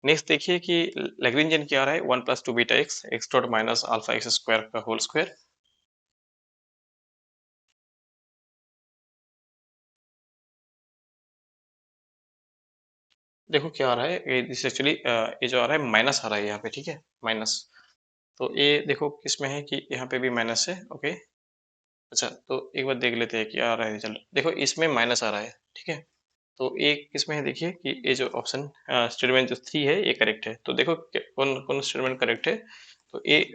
नेक्स्ट देखिए कि लैग्रेंजियन क्या आ रहा है 1 plus 2 beta x dot minus alpha x square का होल स्क्वायर। देखो क्या आ रहा है ये दिस एक्चुअली ये जो आ रहा है माइनस आ रहा है यहाँ पे, ठीक है, माइनस। तो ये देखो किसमें है कि यहाँ पे भी माइनस है, ओके। अच्छा तो एक बार देख लेते हैं क्या आ रहा है रिजल्ट, देखो इसमें माइनस आ रहा है, ठीक है। तो एक किसमें है देखिए कि ये जो ऑप्शन स्टेटमेंट जो 3 है ये करेक्ट है। तो देखो कौन कौन स्टेटमेंट करेक्ट है, तो ये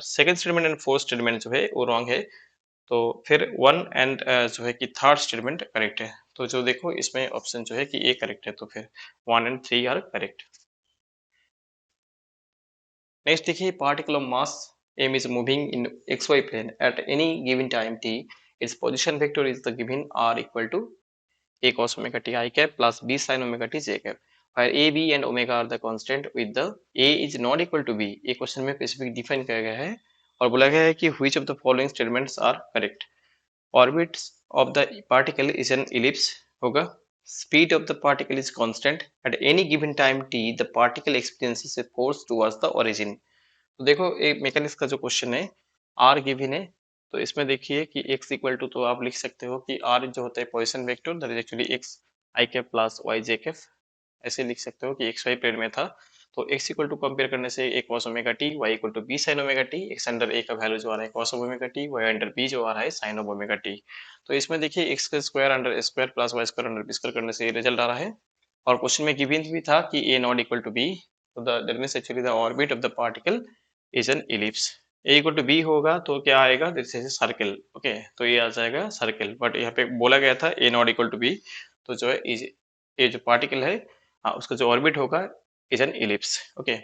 second statement and fourth statement जो है वो रॉन्ग है। तो फिर 1 एंड जो है कि थर्ड स्टेटमेंट करेक्ट है। तो जो देखो इसमें ऑप्शन जो है कि ये करेक्ट है, तो फिर 1 एंड 3 आर करेक्ट। नेक्स्ट देखिए particle of mass m is moving in xy plane at any given time t, its position vector is the given r equal to a cos omega t I cap plus b sin omega t j cap, where a b and omega are the constant with the a is not equal to b। ये question में specific define किया गया है और बोला गया है कि which of the following statements are correct। orbits of the particle is an ellipse होगा, speed of the particle is constant, at any given time t the particle experiences a force towards the origin। तो देखो एक mechanics का जो question है are given है, तो इसमें देखिए कि x इक्वल टू, तो आप लिख सकते हो कि r जो होता है position vector that is actually x i cap plus Y J cap, ऐसे लिख सकते हो कि एक्स वाई प्लेन में था तो x इक्वल टू कंपेयर करने से a cos omega t, y equal to b sin omega t, x under a का वैल्यू जो आ रहा है cos omega t, y under b जो आ रहा है sin ओमेगा t। तो इसमें देखिए x का square under a square plus y square under b square करने से ये रिजल्ट आ रहा है। और क्वेश्चन में गिवन भी था कि a not equal to b, तो that means actually the orbit of the particle is an ellipse. a equal to b होगा तो क्या आएगा, दिस इज सर्कल। ओके, तो ये आ जाएगा सर्कल, बट यहाँ पे बोला गया था a not equal to b, तो जो है ये जो पार्टिकल है उसका जो ऑर्बिट होगा is an ellipse. Okay,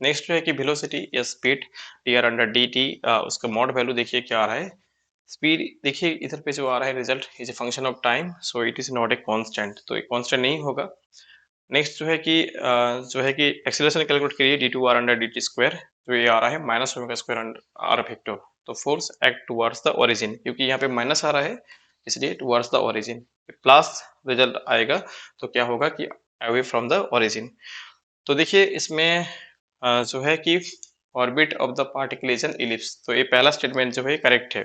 next जो है कि वेलोसिटी या speed D R under d T, उसका मॉड वैल्यू देखिए क्या आ रहा है। स्पीड देखिए इधर पे जो आ रहा है result is a function of time, so it is not a constant, तो एक कांस्टेंट नहीं होगा। नेक्स्ट जो है कि एक्सेलरेशन कैलकुलेट करिए d two are under d t square, जो ये आ रहा है minus omega square r vector. तो force act towards the origin, क्योंकि यहाँ पे माइनस आ रहा है इसलिए towards the origin. Plus result आएगा तो क्या होगा कि अवे फ्रॉम द ओरिजिन। तो देखिए इसमें जो है कि orbit of the particle is an ellipse, तो ये पहला स्टेटमेंट जो है करेक्ट है।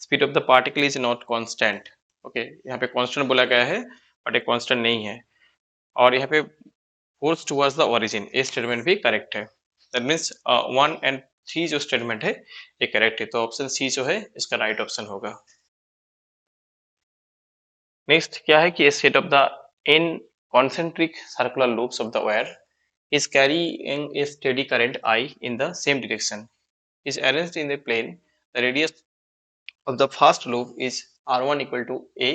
Speed of the particle is not constant. Okay, यहाँ पे कांस्टेंट बोला गया है बट ये कांस्टेंट नहीं है। और यहाँ पे फोर्स टुवर्ड्स द ओरिजिन, ये स्टेटमेंट भी करेक्ट है। दैट मीन्स 1 एंड 3 जो स्टेटमेंट है ये करेक्ट है, तो ऑप्शन सी जो है इसका राइट ऑप्शन होगा। नेक्स्ट क्या है कि set of the in concentric circular loops of the wire is carrying a steady current I in the same direction is arranged in a plane. The radius of the first loop is R1 equal to A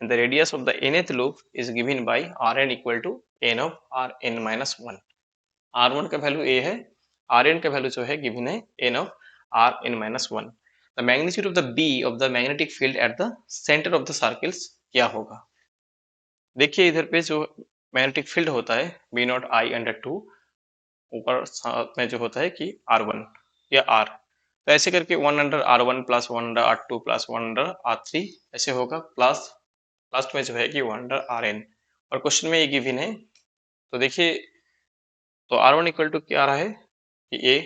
and the radius of the nth loop is given by Rn equal to n of Rn minus 1. R1 का value A है, Rn का value जो है given है n of Rn minus 1. The magnitude of the B of the magnetic field at the center of the circles क्या होगा। देखिए इधर पे जो मैग्नेटिक फील्ड होता है b not i under two, ऊपर साथ में जो होता है कि R1 या R, तो ऐसे करके 1 under R1 plus 1 under R2 plus 1 under R3 ऐसे होगा, प्लस लास्ट में जो है कि 1 अंडर Rn। और क्वेश्चन में ये गिवन है, तो देखिए तो R1 इक्वल टू क्या आ रहा है कि A,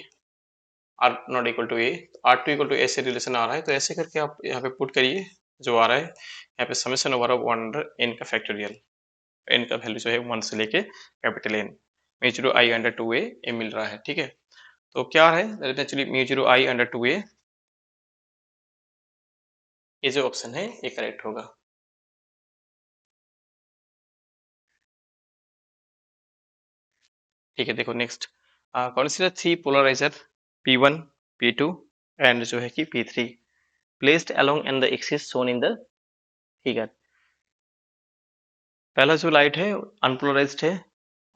R not equal to A, R2 equal to A से रिलेशन आ रहा है, तो ऐसे करके आप यहाँ पे पुट करिए, जो आ रहा है यहाँ पे summation over of 1 under n का फैक्टोरियल, एन का वैल्यू जो है 1 से लेके capital N, mu zero I under to ए मिल रहा है। ठीक है, तो क्या है actually mu zero I under to ए, ये जो ऑप्शन है ये करेक्ट होगा। ठीक है, देखो next, consider 3 polariser P1, P2 and जो है कि P3 placed along an the axis shown in the figure. पहला जो लाइट है अनपोलराइज्ड है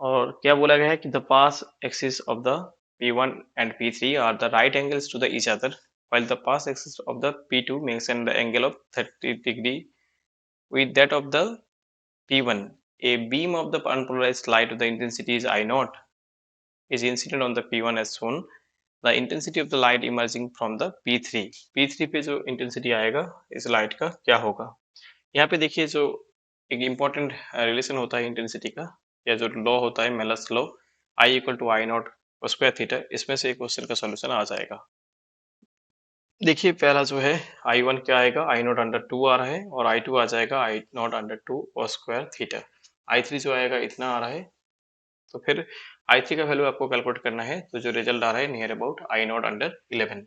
और क्या बोला गया है कि the pass axis of the P1 and P3 are the right angles to the each other, while the path axis of the P2 maintains the angle of 30 degree with that of the P1. A beam of the unpolarized light of the intensity is I naught is incident on the P1 as shown. The intensity of the light emerging from the P3. P3 पे जो intensity आएगा इस light का क्या होगा। यहाँ पे देखिए जो एक इम्पोर्टेंट रिलेशन होता है इंटेंसिटी का, या जो लॉ होता है Malus law, i equal to i not square theta, इसमें से एक क्वेश्चन का सॉल्यूशन आ जाएगा। देखिए पहला जो है I1 क्या आएगा, आई नॉट अंडर टू आ रहा है, और I2 आ जाएगा आई नॉट अंडर टू और स्क्वायर थीटा। I3 जो आएगा इतना आ रहा है, तो फिर I3 का वैल्यू आपको कैलकुलेट करना है, तो जो रिजल्ट आ रहा है near about I not under 11।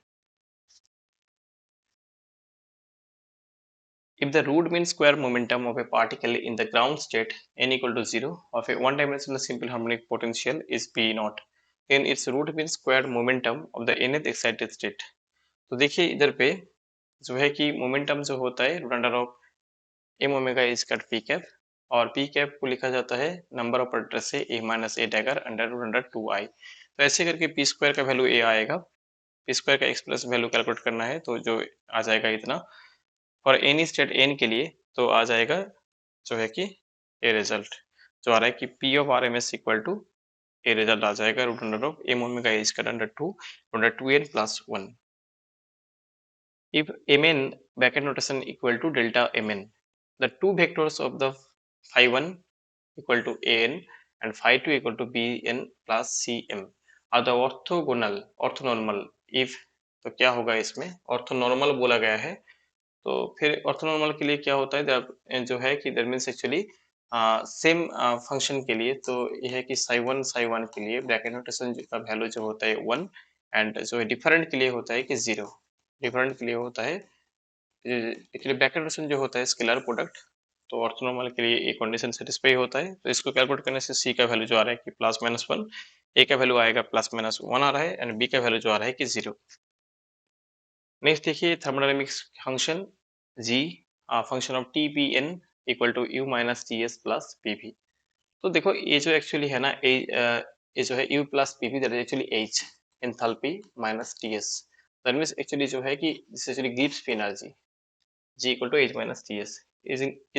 If the root mean square momentum of a particle in the ground state n equal to 0 of a one-dimensional simple harmonic potential is P naught, then its root mean square momentum of the nth excited state। तो देखिए इधर पे जो है कि momentum जो होता है root under of m omega is cut p cap, और पी कैप को लिखा जाता है नंबर ऑफ ऑर्डर से a minus a dagger under root under two i. तो ऐसे करके पी स्क्वायर का वैल्यू ए आएगा, पी स्क्वायर का एक्स प्लस वैल्यू कैलकुलेट करना है, तो जो आ जाएगा इतना और एनी स्टेट एन के लिए, तो आ जाएगा जो है कि ए रिजल्ट जो आ रहा है कि p of R M S equal to a result आ जाएगा root under of m omega is cut under two under two n plus 1। If mn bracket notation equal to delta mn, the two vectors of the phi1 equal to an and phi2 equal to bn plus cm are the orthonormal if, तो क्या होगा इसमें orthonormal बोला गया है, तो फिर orthonormal के लिए क्या होता है जो है कि that means actually same function के लिए तो ये है कि साई वन के लिए ब्रैकेट नोटेशन का वैल्यू जो होता है 1 एंड जो है डिफरेंट के लिए होता है कि 0। डिफरेंट के लिए होता है एक्चुअली ब्रैकेट नोटेशन जो होता है स्केलर प्रोडक्ट, तो ऑर्थोनॉर्मल के लिए ये कंडीशन सेटिस्फाई होता है। तो इसको कैलकुलेट करने से सी का वैल्यू जो आ रहा है कि +-1, ए का वैल्यू आएगा +-1 आ रहा है एंड बी का वैल्यू जो आ रहा है कि 0। नेक्स्ट देखिए thermodynamics function g, function of t p n equal to u minus t s plus p v. तो देखो ये जो एक्चुअली है ना ये जो है u plus p we that is actually h enthalpy minus t S. That means actually जो है कि this actually gives free energy g equal to h minus ts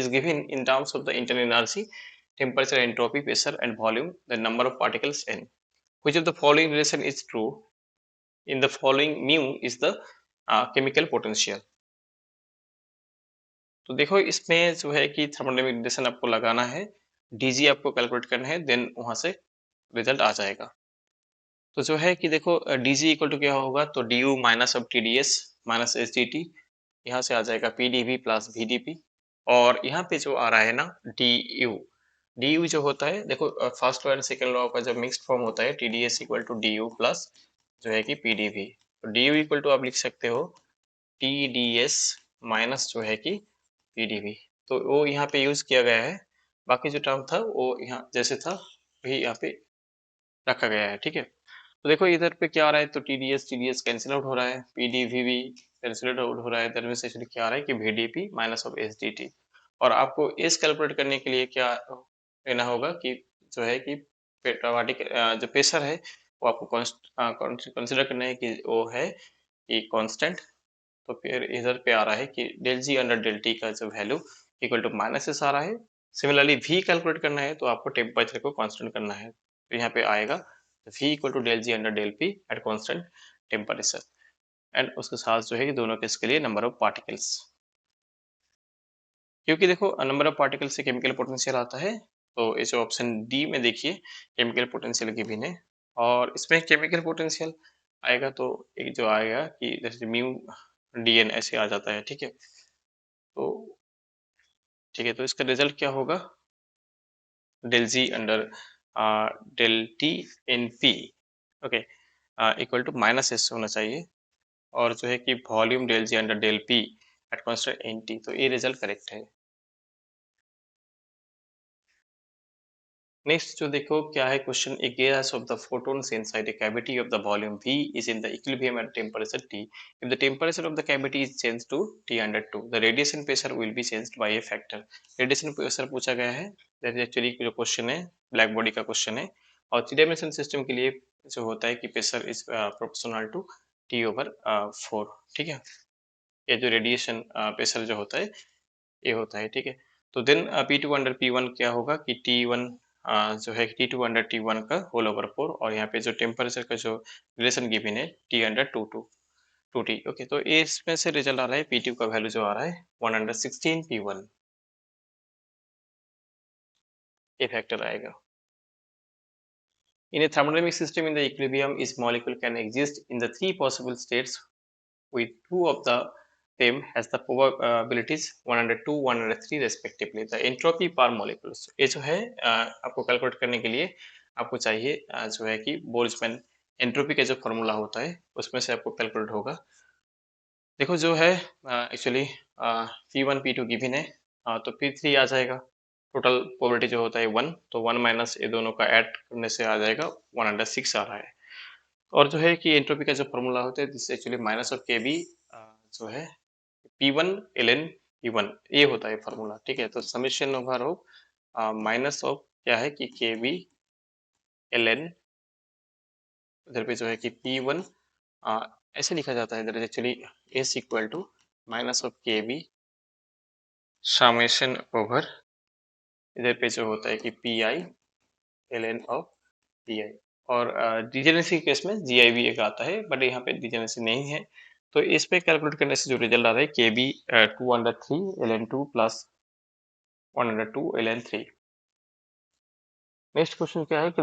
is given in terms of the internal energy, temperature, entropy, pressure and volume, the number of particles n. Which of the following relation is true? In the following mu is the chemical potential. तो देखो इसमें जो है कि thermodynamic relation आपको लगाना है, dg आपको कैलकुलेट करना है, देन वहां से रिजल्ट आ जाएगा। तो जो है कि देखो dg इक्वल टू क्या होगा, तो du minus of TDS minus H D T, यहाँ से आ जाएगा पीडीवी प्लस वीडीपी। और यहाँ पे जो आ रहा है ना डी यू जो होता है, देखो first law and second law का जब मिक्स्ड फॉर्म होता है t d s equal to D u plus जो है कि पीडीवी। तो डी यू इक्वल टू आप लिख सकते हो टीडीएस माइनस जो है कि पीडीवी। तो वो यहाँ पे यूज किया गया है, बाकी जो टर्म था वो यहाँ जैसे था वही यहाँ पे रखा गया है, ठीक है। तो देखो इधर पे क्या आ रहा है, तो टीडीएस टीडीएस कैंसिल आउट हो रहा है, पीडीवी भी कैंसिल आउट हो रहा है, दैट मींस एक्चुअली क्या आ रहा है कि वीडीपी माइनस ऑफ एसडीटी। और आपको एस कैलकुलेट करने के लिए क्या लेना होगा कि जो है कि जो प्रेशर है वो आपको कंसिडर करना है कि वो है कि कांस्टेंट। तो फिर इधर पे आ रहा है कि डेल जी अंडर डेल टी का जो value equal to minus S आ रहा है। सिमिलरली वी कैलकुलेट करना है तो आपको टेम्परेचर को कांस्टेंट करना है, तो यहाँ पे आएगा v equal to del ji under del p at constant temperature and उसके साथ जो है कि दोनों केस के लिए नंबर ऑफ पार्टिकल्स। क्योंकि देखो नंबर ऑफ पार्टिकल से केमिकल पोटेंशियल आता है, तो इस ऑप्शन डी में देखिए केमिकल पोटेंशियल गिवन है और इसमें केमिकल पोटेंशियल आएगा तो एक जो आएगा कि जैसे म्यू डी एन ऐसे आ जाता है, ठीक है। तो ठीक है, तो इसका रिजल्ट क्या होगा, del ji under del t n p, okay, equal to minus s होना चाहिए और जो है कि volume del ji under del p at constant n t, तो ये रिजल्ट करेक्ट है। नेक्स्ट जो देखो क्या है question, A gas of the photons inside a cavity of the volume V is in the equilibrium at temperature T. If the temperature of the cavity is changed to T under 2, the radiation pressure will be changed by a factor. Radiation pressure पूछा गया है, that is actually जो question है black body का question है और three dimension system के लिए जो होता है कि pressure is proportional to T over 4, ठीक है। ये जो रेडिएशन प्रेशर जो होता है ये होता है, ठीक है। तो देन P2 अंडर P1 क्या होगा कि T1 जो है T2 अंडर T1 का होल ओवर 4 और यहाँ पे जो टेम्परेचर का जो रिलेशन गिवन है T अंडर 2T, ओके। तो ये इसमें से रिजल्ट आ रहा है P2 का वैल्यू जो आ रहा है 1 अंडर 16 P1, ये फैक्टर आएगा। In a thermodynamic system in the equilibrium, each molecule can exist in the three possible states with two of them has the probabilities 102, 103 respectively. The entropy per molecules, ये जो है आपको calculate करने के लिए आपको चाहिए जो है कि बोल्ट्जमैन एंट्रोपी का जो फॉर्मूला होता है उसमें से आपको कैलकुलेट होगा। देखो जो है एक्चुअली P1 P2 गिवन है, तो P3 आ जाएगा, टोटल प्रोबेबिलिटी जो होता है 1, तो 1 माइनस ये दोनों का ऐड करने से आ जाएगा 106 आ रहा है। और जो है कि एंट्रोपी का जो फॉर्मूला होता है this actually minus of k B जो है P1 ln P1, ये होता है फॉर्मूला, ठीक है। तो summation over of minus of क्या है कि के बी ln, इधर पे जो है कि P1 ऐसे लिखा जाता है, इधर actually s equal to minus of k b summation over, इधर पे जो होता है कि p i ln of p i. और डिजेनेरेसी केस में जी आई भी एक आता है बट यहाँ पे डिजेनेरेसी नहीं है, तो इस पे कैलकुलेट करने से जो रिजल्ट आ रहा है K B 2 under 3 ln 2 plus 1 under 2 ln 3। Next question क्या है कि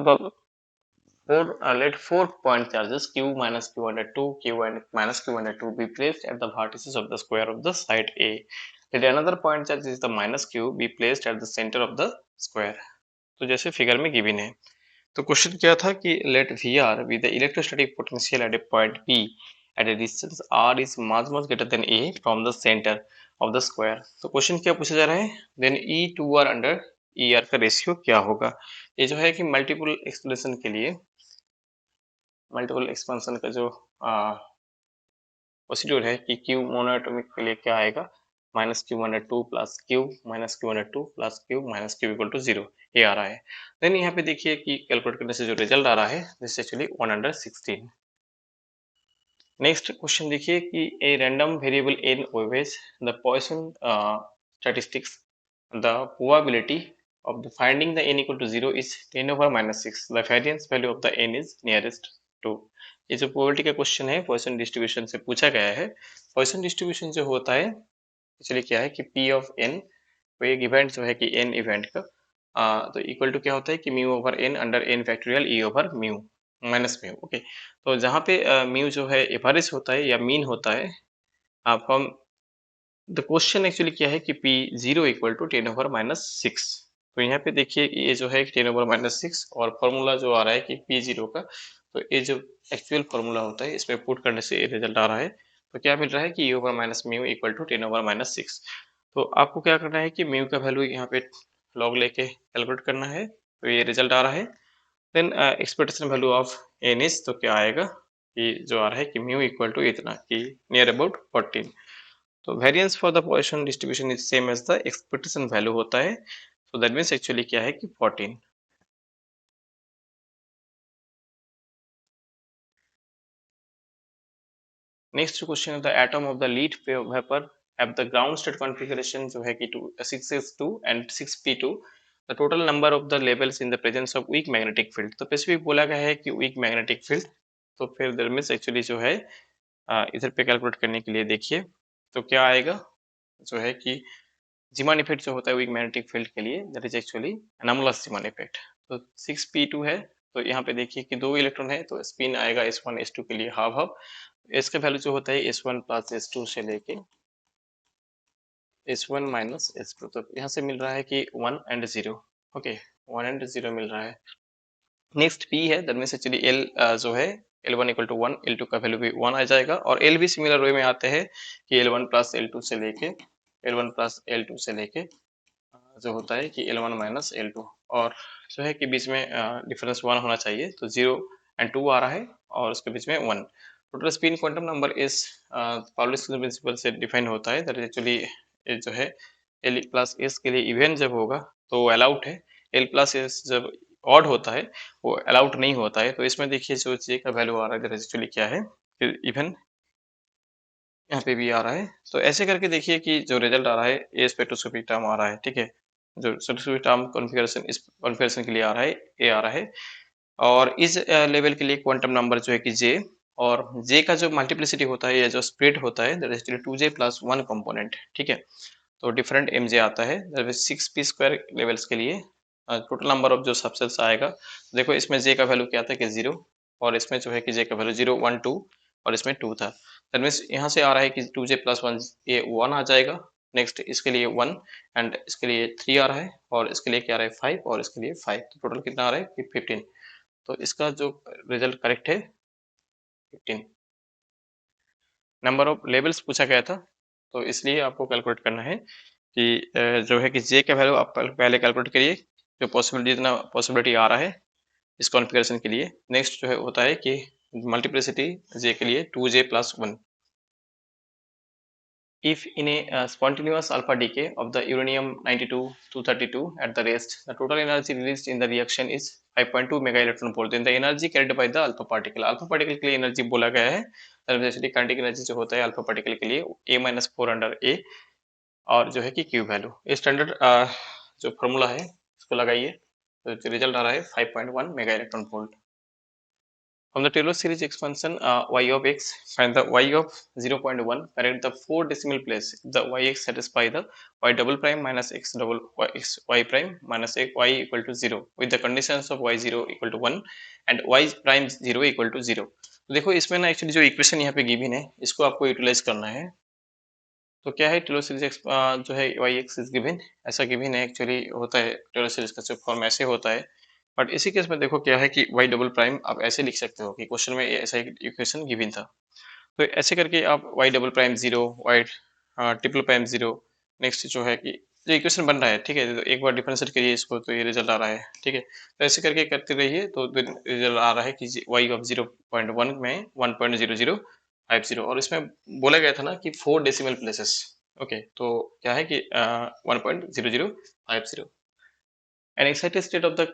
let 4 point charges q minus q under 2 q and minus q under 2 be placed at the vertices of the square of the side A. Let another point charge is the minus q be placed at the center of the square. तो जैसे figure में given है, तो question क्या था कि let V R with the electrostatic potential at a point P at a distance R is much greater than a from the centre of the square. तो question क्या पूछा जा रहा है, then E two are under E R का ratio क्या होगा। ये जो है कि मल्टीपल एक्सप्रेशन के लिए, मल्टीपल एक्सपेंशन का जो प्रोसीड्यूर है कि क्यू मोनोएटॉमिक के लिए क्या आएगा, minus Q under two plus Q minus Q under two plus Q minus Q equal to zero, ये आ रहा है। देन यहाँ पे देखिए कि कैलकुलेट करने से जो रिजल्ट आ रहा है दिस एक्चुअली 1/16। नेक्स्ट क्वेश्चन देखिए कि a random variable N obeys the Poisson statistics the probability of the finding the n equal to 0 is 10 over minus 6, the variance value of the n is nearest to। ये जो probability का question है Poisson distribution से पूछा गया है। Poisson distribution जो होता है एक्चुअली क्या है कि p ऑफ n, कोई एक इवेंट जो है कि n इवेंट का तो इक्वल टू क्या होता है कि mu over n under n factorial e over mu minus mu. Okay, तो जहाँ पे म्यू जो है एवरेज होता है या मीन होता है, फ्रॉम द क्वेश्चन एक्चुअली क्या है कि P zero equal to 10 over-6। तो यहाँ पे देखिए कि ये जो है 10 over-6 और फॉर्मूला जो आ रहा है कि पी जीरो का, तो ये जो एक्चुअल फॉर्मूला होता है इसमें पुट करने से ये रिजल्ट आ रहा है। तो क्या मिल रहा है कि e over minus mu equal to 10 over-6। तो आपको क्या करना है कि म्यू का वैल्यू यहाँ पे लॉग लेके कैलकुलेट करना है, तो ये रिजल्ट आ रहा है। Then expectation value of N is, तो क्या आएगा कि जो आ रहा है कि म्यू इक्वल टू इतना कि नियर अबाउट 14। तो variance for the Poisson distribution is same as the expectation value होता है, सो दैट मीन्स एक्चुअली क्या है कि 14। Next question, the atom of the lead vapour have the ground state configuration जो है कि 6s2 and 6p2, the total number of the levels in the presence of weak magnetic field. तो specific बोला गया है कि वीक मैग्नेटिक फील्ड, तो फिर दैट मीन्स एक्चुअली जो है इधर पे कैलकुलेट करने के लिए देखिए तो क्या आएगा, जो है कि जीमान इफेक्ट जो होता है वीक मैग्नेटिक फील्ड के लिए, that is actually anomalous Zeeman effect. तो 6p2 है, तो यहाँ पे देखिए कि दो इलेक्ट्रॉन है तो स्पिन आएगा s1 s2 के लिए हाफ हाफ। इसका वैल्यू जो होता है s1 प्लस s2 से लेके s1 माइनस s2, तो यहाँ से मिल रहा है कि 1 एंड 0। ओके, 1 एंड 0 मिल रहा है। नेक्स्ट p है, दैट मीन्स एक्चुअली l जो है L1 इक्वल टू 1, L2 का वैल्यू भी 1 आ जाएगा, और L भी सिमिलर वे में आते हैं कि L1 प्लस L2 से लेके L1 प्लस L2 से लेके जो होता है कि L1 माइनस L2, और जो है कि बीच में डिफरेंस 1 होना चाहिए, तो 0 एंड 2 आ रहा है और उसके बीच में 1। टोटल स्पिन क्वांटम नंबर इस पाउली प्रिंसिपल से डिफाइन होता है, दैट इज एक्चुअली जो है L प्लस एस के लिए इवन जब होगा तो वो अलाउड है, L प्लस एस जब ऑड होता है वो अलाउड नहीं होता है। तो इसमें देखिए जो जे का वैल्यू आ रहा है दैट इज एक्चुअली क्या है, इवन यहाँ पे भी आ रहा है। तो ऐसे करके देखिए कि जो रिजल्ट आ रहा है ए स्पेक्ट्रोस्कोपिक टर्म आ रहा है, ठीक है, जो स्पेक्ट्रोस्कोपिक टर्म कॉन्फ़िगरेशन इस कॉन्फ़िगरेशन के लिए आ रहा है, ए आ रहा है। और इस लेवल के लिए क्वांटम नंबर जो है कि जे, और जे का जो मल्टीप्लिसिटी होता है या जो स्प्लिट होता है that is actually 2j plus 1 component, ठीक है। तो डिफरेंट mj आता है, दैट इज 6p² लेवल्स के लिए टोटल नंबर ऑफ जो सबसेट्स आएगा। देखो इसमें जे का वैल्यू क्या था कि 0, और इसमें जो है कि जे का वैल्यू 0 1 2 और इसमें 2 था। दैट मीन्स यहाँ से आ रहा है कि 2j प्लस 1 ये 1 आ जाएगा। नेक्स्ट इसके लिए 1 एंड इसके लिए 3 आ रहा है, और इसके लिए क्या आ रहा है 5 और इसके लिए 5, तो टोटल कितना आ रहा है कि 15। तो इसका जो रिजल्ट करेक्ट है 15। नंबर ऑफ लेवल्स पूछा गया था, तो इसलिए आपको कैलकुलेट करना है कि जो है कि जे का वैल्यू आप पहले कैलकुलेट करिए, जो पॉसिबिलिटी जितना पॉसिबिलिटी आ रहा है इस कॉन्फ़िगरेशन के लिए। नेक्स्ट जो है होता है कि मल्टीप्लिसिटी जे के लिए 2j plus 1। If in a spontaneous alpha decay of the uranium-92 at the rest, the total energy released in the reaction is 5.2 mega electron volt, then the energy carried by the alpha particle। alpha particle के लिए energy बोला गया है, जैसे kinetic energy जो होता है alpha particle के लिए a-4 अंडर a, और जो है कि क्यू वैल्यू स्टैंडर्ड जो फॉर्मूला है इसको लगाइए, तो रिजल्ट आ रहा है 5.1 mega electron volt. From the Taylor series expansion y of x, find the y of 0.1, correct the 4 decimal place. The yx satisfy the y double prime minus x double y prime minus x y equal to 0 with the conditions of y0 equal to 1 and y prime 0 equal to 0। तो देखो इसमें ना actually जो equation यहाँ पे given है इसको आपको यूटिलाइज करना है। तो क्या है टेलर सीरीज जो है वाई एक्स इज गिवन, ऐसा गिवन है, एक्चुअली होता है टेलर सीरीज का जो फॉर्म ऐसे होता है। बट इसी केस में देखो क्या है कि वाई डबल प्राइम आप ऐसे लिख सकते हो कि क्वेश्चन में ऐसा एक इक्वेशन गिवन था, तो ऐसे करके आप Y double prime zero, Y triple prime zero, next जो है कि जो इक्वेशन बन रहा है, ठीक है, तो एक बार डिफरेंशिएट करिए इसको तो ये रिजल्ट आ रहा है, ठीक है, तो ऐसे करके करते रहिए तो रिजल्ट आ रहा है कि वाई ऑफ 0.1 में 1.0050, और इसमें बोला गया था ना कि 4 डेसिमल प्लेसेस। ओके, तो क्या है कि 1.0050 an excited state of the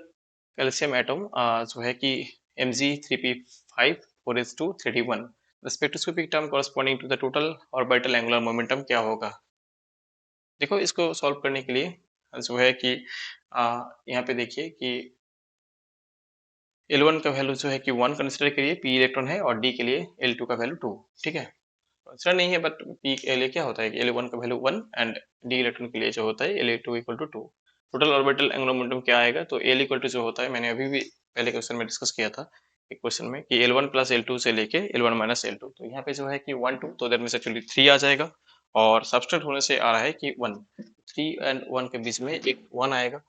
calcium atom जो है कि Mg3p5 4s2 3d1, the spectroscopic term corresponding to the total orbital angular momentum क्या होगा। देखो इसको सॉल्व करने के लिए जो है कि यहाँ पे देखिए कि L1 का वैल्यू जो है कि 1 कंसिडर करिए, p इलेक्ट्रॉन है, और d के लिए L2 का वैल्यू 2, ठीक है, कंसिडर नहीं है बट p के लिए क्या होता है कि L1 का वैल्यू 1 एंड d इलेक्ट्रॉन के लिए जो होता है L2 equal to 2। Total orbital angular momentum क्या आएगा, तो L इक्वल टू जो होता है, मैंने अभी भी पहले क्वेश्चन में डिस्कस किया था एक क्वेश्चन में कि L1 प्लस L2 से लेके L1 माइनस L2, तो यहाँ पे जो है कि 1 2, तो दैट मींस एक्चुअली 3 आ जाएगा, और सब्सट्रैक्ट होने से आ रहा है कि 1, 3 एंड 1 के बीच में एक 1 आएगा,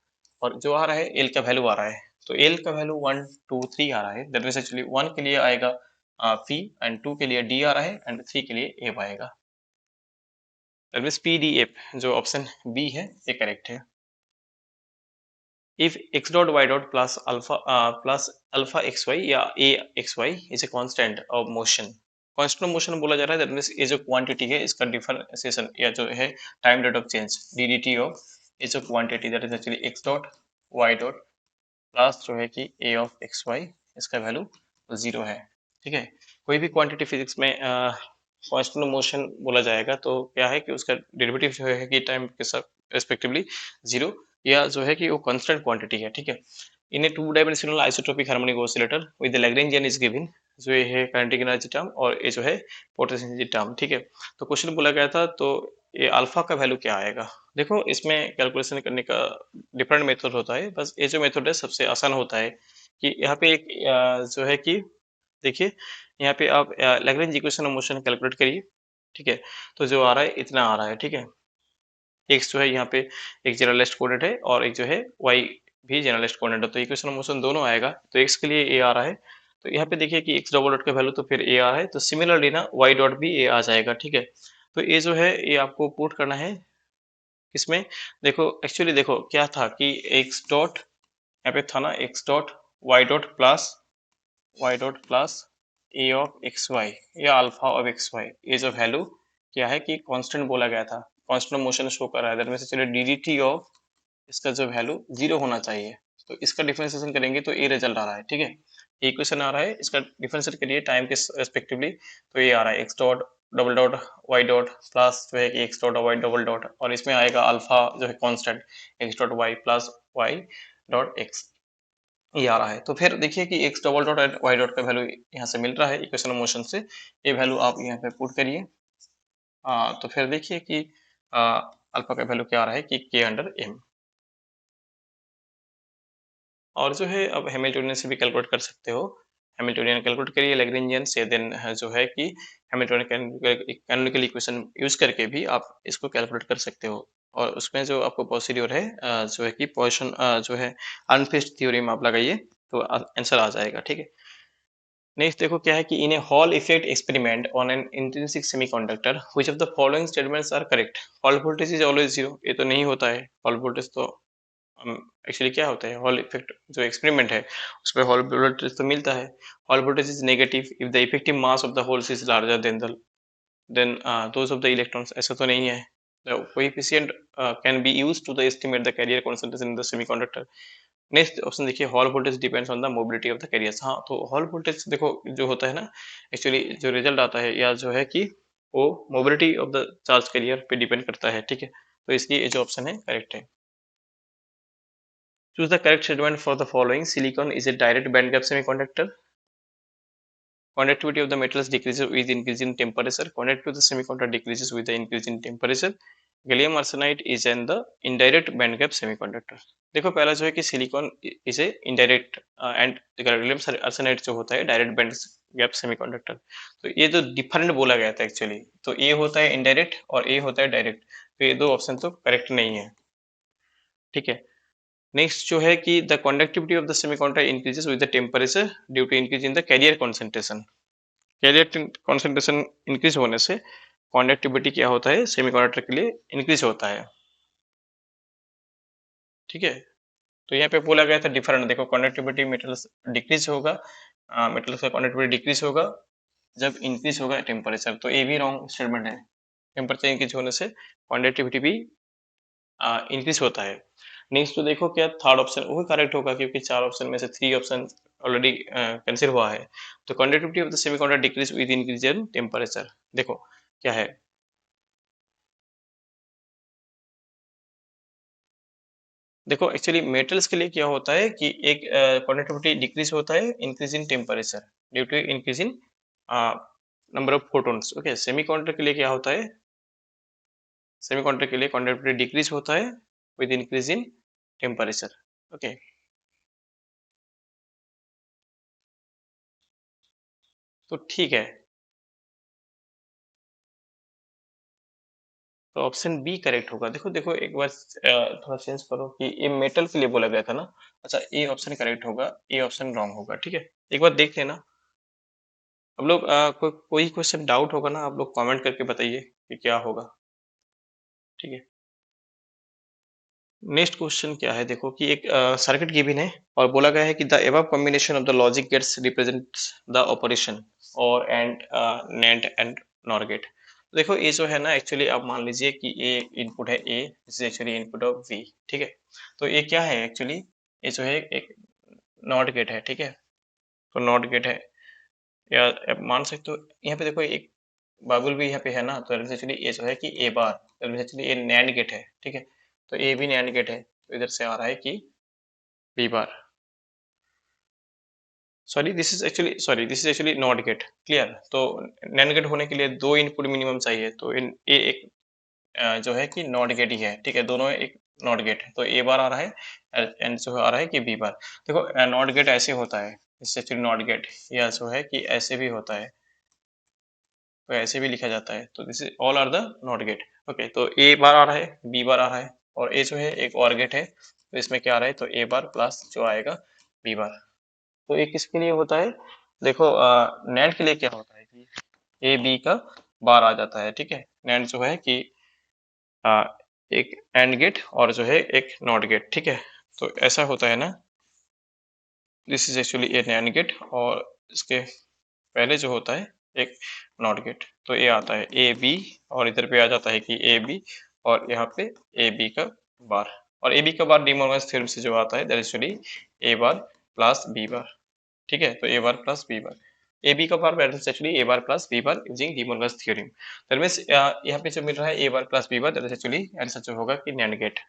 और जो आ रहा है L का वैल्यू आ रहा है, तो L का वैल्यू 1 2 3 आ रहा है, दैट मींस एक्चुअली 1 के लिए आएगा P, एंड 2 के लिए D आ रहा है, एंड 3 के लिए F आएगा, दैट मींस PDF जो ऑप्शन बी है ये करेक्ट है। If x dot y dot plus alpha xy या a xy is a constant of motion, constant of motion बोला जा रहा है, दैट मींस ये जो क्वांटिटी है इसका डिफरेंशिएशन या जो है time rate of change ddt of ये जो quantity, that is actually x dot y dot plus जो है कि a ऑफ एक्स वाई, इसका वैल्यू 0 है, ठीक है। कोई भी क्वांटिटी फिजिक्स में कांस्टेंट मोशन बोला जाएगा तो क्या है कि उसका डेरिवेटिव जो है कि टाइम के साथ रिस्पेक्टिवली 0, या जो है कि वो कांस्टेंट क्वांटिटी है, ठीक है। In a two dimensional isotropic harmonic oscillator with the Lagrangian is given, जो ये है काइनेटिक एनर्जी टर्म और ये जो है पोटेंशियल एनर्जी टर्म, ठीक है। तो क्वेश्चन बोला गया था, तो ये अल्फा का वैल्यू क्या आएगा। देखो इसमें कैलकुलेशन करने का डिफरेंट मेथड होता है, बस ये जो मेथड है सबसे आसान होता है कि यहाँ पे एक जो है कि देखिए यहाँ पे आप Lagrange equation of motion calculate करिए, ठीक है, तो जो आ रहा है इतना आ रहा है, ठीक है। एक्स जो है यहाँ पे एक जनरलाइज्ड कोऑर्डिनेट है और एक जो है वाई भी जनरलाइज्ड कोऑर्डिनेट है, तो इक्वेशन ऑफ मोशन दोनों आएगा, तो एक्स के लिए ए आ रहा है, तो यहाँ पे देखिए कि एक्स डबल डॉट का वैल्यू तो फिर ए आ रहा है, तो सिमिलरली ना वाई डॉट भी ए आ जाएगा, ठीक है। तो ये जो है ये आपको पुट करना है किसमें, देखो एक्चुअली देखो क्या था कि एक्स डॉट यहाँ पे था ना X dot Y dot plus A of X Y या अल्फा ऑफ एक्स वाई, ये जो वैल्यू क्या है कि कांस्टेंट बोला गया था, कांस्टेंट मोशन शो कर रहा है, दैट मींस चलिए डीडीटी ऑफ इसका जो वैल्यू 0 होना चाहिए, तो इसका डिफरेंशिएशन करेंगे तो ये रिजल्ट आ रहा है, ठीक है। इक्वेशन आ रहा है, इसका डिफरेंशिएट करिए टाइम के रेस्पेक्टिवली, तो ये आ रहा है x dot double dot Y dot plus जो है कि X dot Y double dot, और इसमें आएगा अल्फा जो है constant X dot Y plus Y dot X, ये आ रहा है। तो फिर देखिए कि X double dot and Y dot का वैल्यू यहाँ से मिल रहा है इक्वेशन ऑफ मोशन से, ये वैल्यू आप यहाँ पे पुट करिए, तो फिर देखिए कि अल्फा का वैल्यू क्या आ रहा है कि के अंडर एम, और जो है अब हैमिल्टोनियन से भी कैलकुलेट कर सकते हो, हैमिल्टोनियन कैलकुलेट करिए लैग्रेंजियन से, देन जो है कि हैमिल्टोनियन कैनोनिकल इक्वेशन यूज करके भी आप इसको कैलकुलेट कर सकते हो, और उसमें जो आपको प्रोसीड्यूर है जो है कि पोजिशन जो है अनफिक्स्ड थ्योरम आप लगाइए तो आंसर आ जाएगा, ठीक है। नेक्स्ट देखो क्या है कि in a Hall effect experiment on an intrinsic semiconductor which of the following statements are correct. Hall voltage is always zero, ये तो नहीं होता है, हॉल वोल्टेज तो एक्चुअली क्या होता है, हॉल इफेक्ट जो एक्सपेरिमेंट है उसमें हॉल वोल्टेज तो मिलता है, hall voltage is negative if the effective mass of the holes is larger than those of the electrons, ऐसा तो नहीं है। The coefficient can be used to the estimate the carrier concentration in the semiconductor। Next option देखिए, Hall voltage depends on the mobility of the carriers. हाँ, तो hall voltage देखो जो होता है ना, एक्चुअली जो रिजल्ट आता है या जो है कि वो mobility of the charge carrier पे डिपेंड करता है, ठीक है, तो इसलिए ये जो ऑप्शन है करेक्ट है। Choose the correct statement for the following, silicon is a direct band gap semiconductor, conductivity of the metals decreases with increase in temperature, conductivity of the semiconductor decreases with the increase in temperature, gallium arsenide is an the indirect band gap semiconductor. देखो पहला जो है कि silicon is a indirect and gallium arsenide जो होता है direct band gap semiconductor. तो ये जो डिफरेंट बोला गया था एक्चुअली, तो ए होता है इनडायरेक्ट और ए होता है डायरेक्ट, तो ये दो ऑप्शन तो करेक्ट नहीं है। ठीक है, नेक्स्ट जो है कि the conductivity of the semiconductor increases with the temperature due to increase in the carrier concentration. Carrier concentration increase होने से कंडक्टिविटी क्या होता है सेमीकंडक्टर के लिए इंक्रीज होता है। ठीक है, तो यहाँ पे बोला गया था डिफरेंट, देखो कंडक्टिविटी मेटल्स डिक्रीज होगा, मेटल्स का कंडक्टिविटी डिक्रीज होगा जब इंक्रीज होगा टेम्परेचर, तो ये भी रॉन्ग स्टेटमेंट है। टेम्परेचर इंक्रीज होने से कंडक्टिविटी भी इंक्रीज होता है। नेक्स्ट तो देखो क्या थर्ड ऑप्शन वो करेक्ट होगा, क्योंकि चार ऑप्शन में से थ्री ऑप्शन ऑलरेडी कंसिडर हुआ है। तो conductivity of the semiconductor decrease with increase in temperature, देखो क्या है। देखो एक्चुअली मेटल्स के लिए क्या होता है कि एक कंडक्टिविटी डिक्रीज होता है increase in temperature due to increase in number of photons. Okay, semiconductor के लिए क्या होता है, सेमीकंडक्टर के लिए कंडक्टिविटी डिक्रीज होता है with increase in temperature. Okay, तो ठीक है, तो ऑप्शन बी करेक्ट होगा। देखो देखो एक बार थोड़ा चेंज करो कि ये मेटल के लिए बोला गया था ना। अच्छा, ए ऑप्शन करेक्ट होगा, ए ऑप्शन रॉन्ग होगा। ठीक है, एक बार देख लेना। अब लोग कोई क्वेश्चन डाउट होगा ना, आप लोग कमेंट करके बताइए कि क्या होगा। ठीक है, नेक्स्ट क्वेश्चन क्या है, देखो कि एक सर्किट गिवन है और बोला गया है कि the above combination of the logic gates represents the operation और and NAND and NOR gate. देखो ये जो है ना एक्चुअली आप मान लीजिए कि ये इनपुट है A, this is actually input of B. ठीक है, तो ये क्या है एक्चुअली, ये जो है एक नॉट गेट है। ठीक है, तो नॉट गेट है, या आप मान सकते हो यहाँ पे देखो एक बबल भी यहाँ पे है ना, तो एक्चुअली ये जो है कि ए बार, एक्चुअली ये नैंड गेट है। ठीक है, तो ए भी नैंड गेट है, तो इधर से आ रहा है कि B bar, sorry this is actually not gate. Clear, तो नैंड गेट होने के लिए दो इनपुट मिनिमम चाहिए, तो इन ए एक जो है कि नॉट गेट ही है। ठीक है, दोनों एक नॉट गेट है, तो ए बार आ रहा है एंड जो आ रहा है कि बी बार। देखो नॉट गेट ऐसे होता है, इससे एक्चुअली नॉट गेट या जो है कि ऐसे भी होता है, तो ऐसे भी लिखा जाता है, तो this is all are the not gate. Okay, तो ए बार आ रहा है, बी बार आ रहा है, और ए जो है एक और गेट है, तो इसमें क्या आ रहा है, तो ए बार प्लस जो आएगा बी बार। तो ये किसके लिए होता है, देखो नैंड के लिए क्या होता है कि ए बी का बार आ जाता है। ठीक है, नैंड जो है कि आ, एक एंड गेट और जो है एक नॉट गेट। ठीक है, तो ऐसा होता है ना, this is actually a NAND gate और इसके पहले जो होता है एक नॉट गेट, तो ये आता है ए बी, और इधर पे आ जाता है कि ए बी, और यहाँ पे ए बी का बार, और ए बी का बार डी मॉर्गन्स थ्योरम से जो आता है that is actually A bar plus B bar. ठीक है, तो A bar plus B bar, A B का bar that is actually A bar plus B bar using De Morgan's theorem. That means यहाँ पे जो मिल रहा है A bar plus B bar, that is actually answer जो होगा कि NAND gate.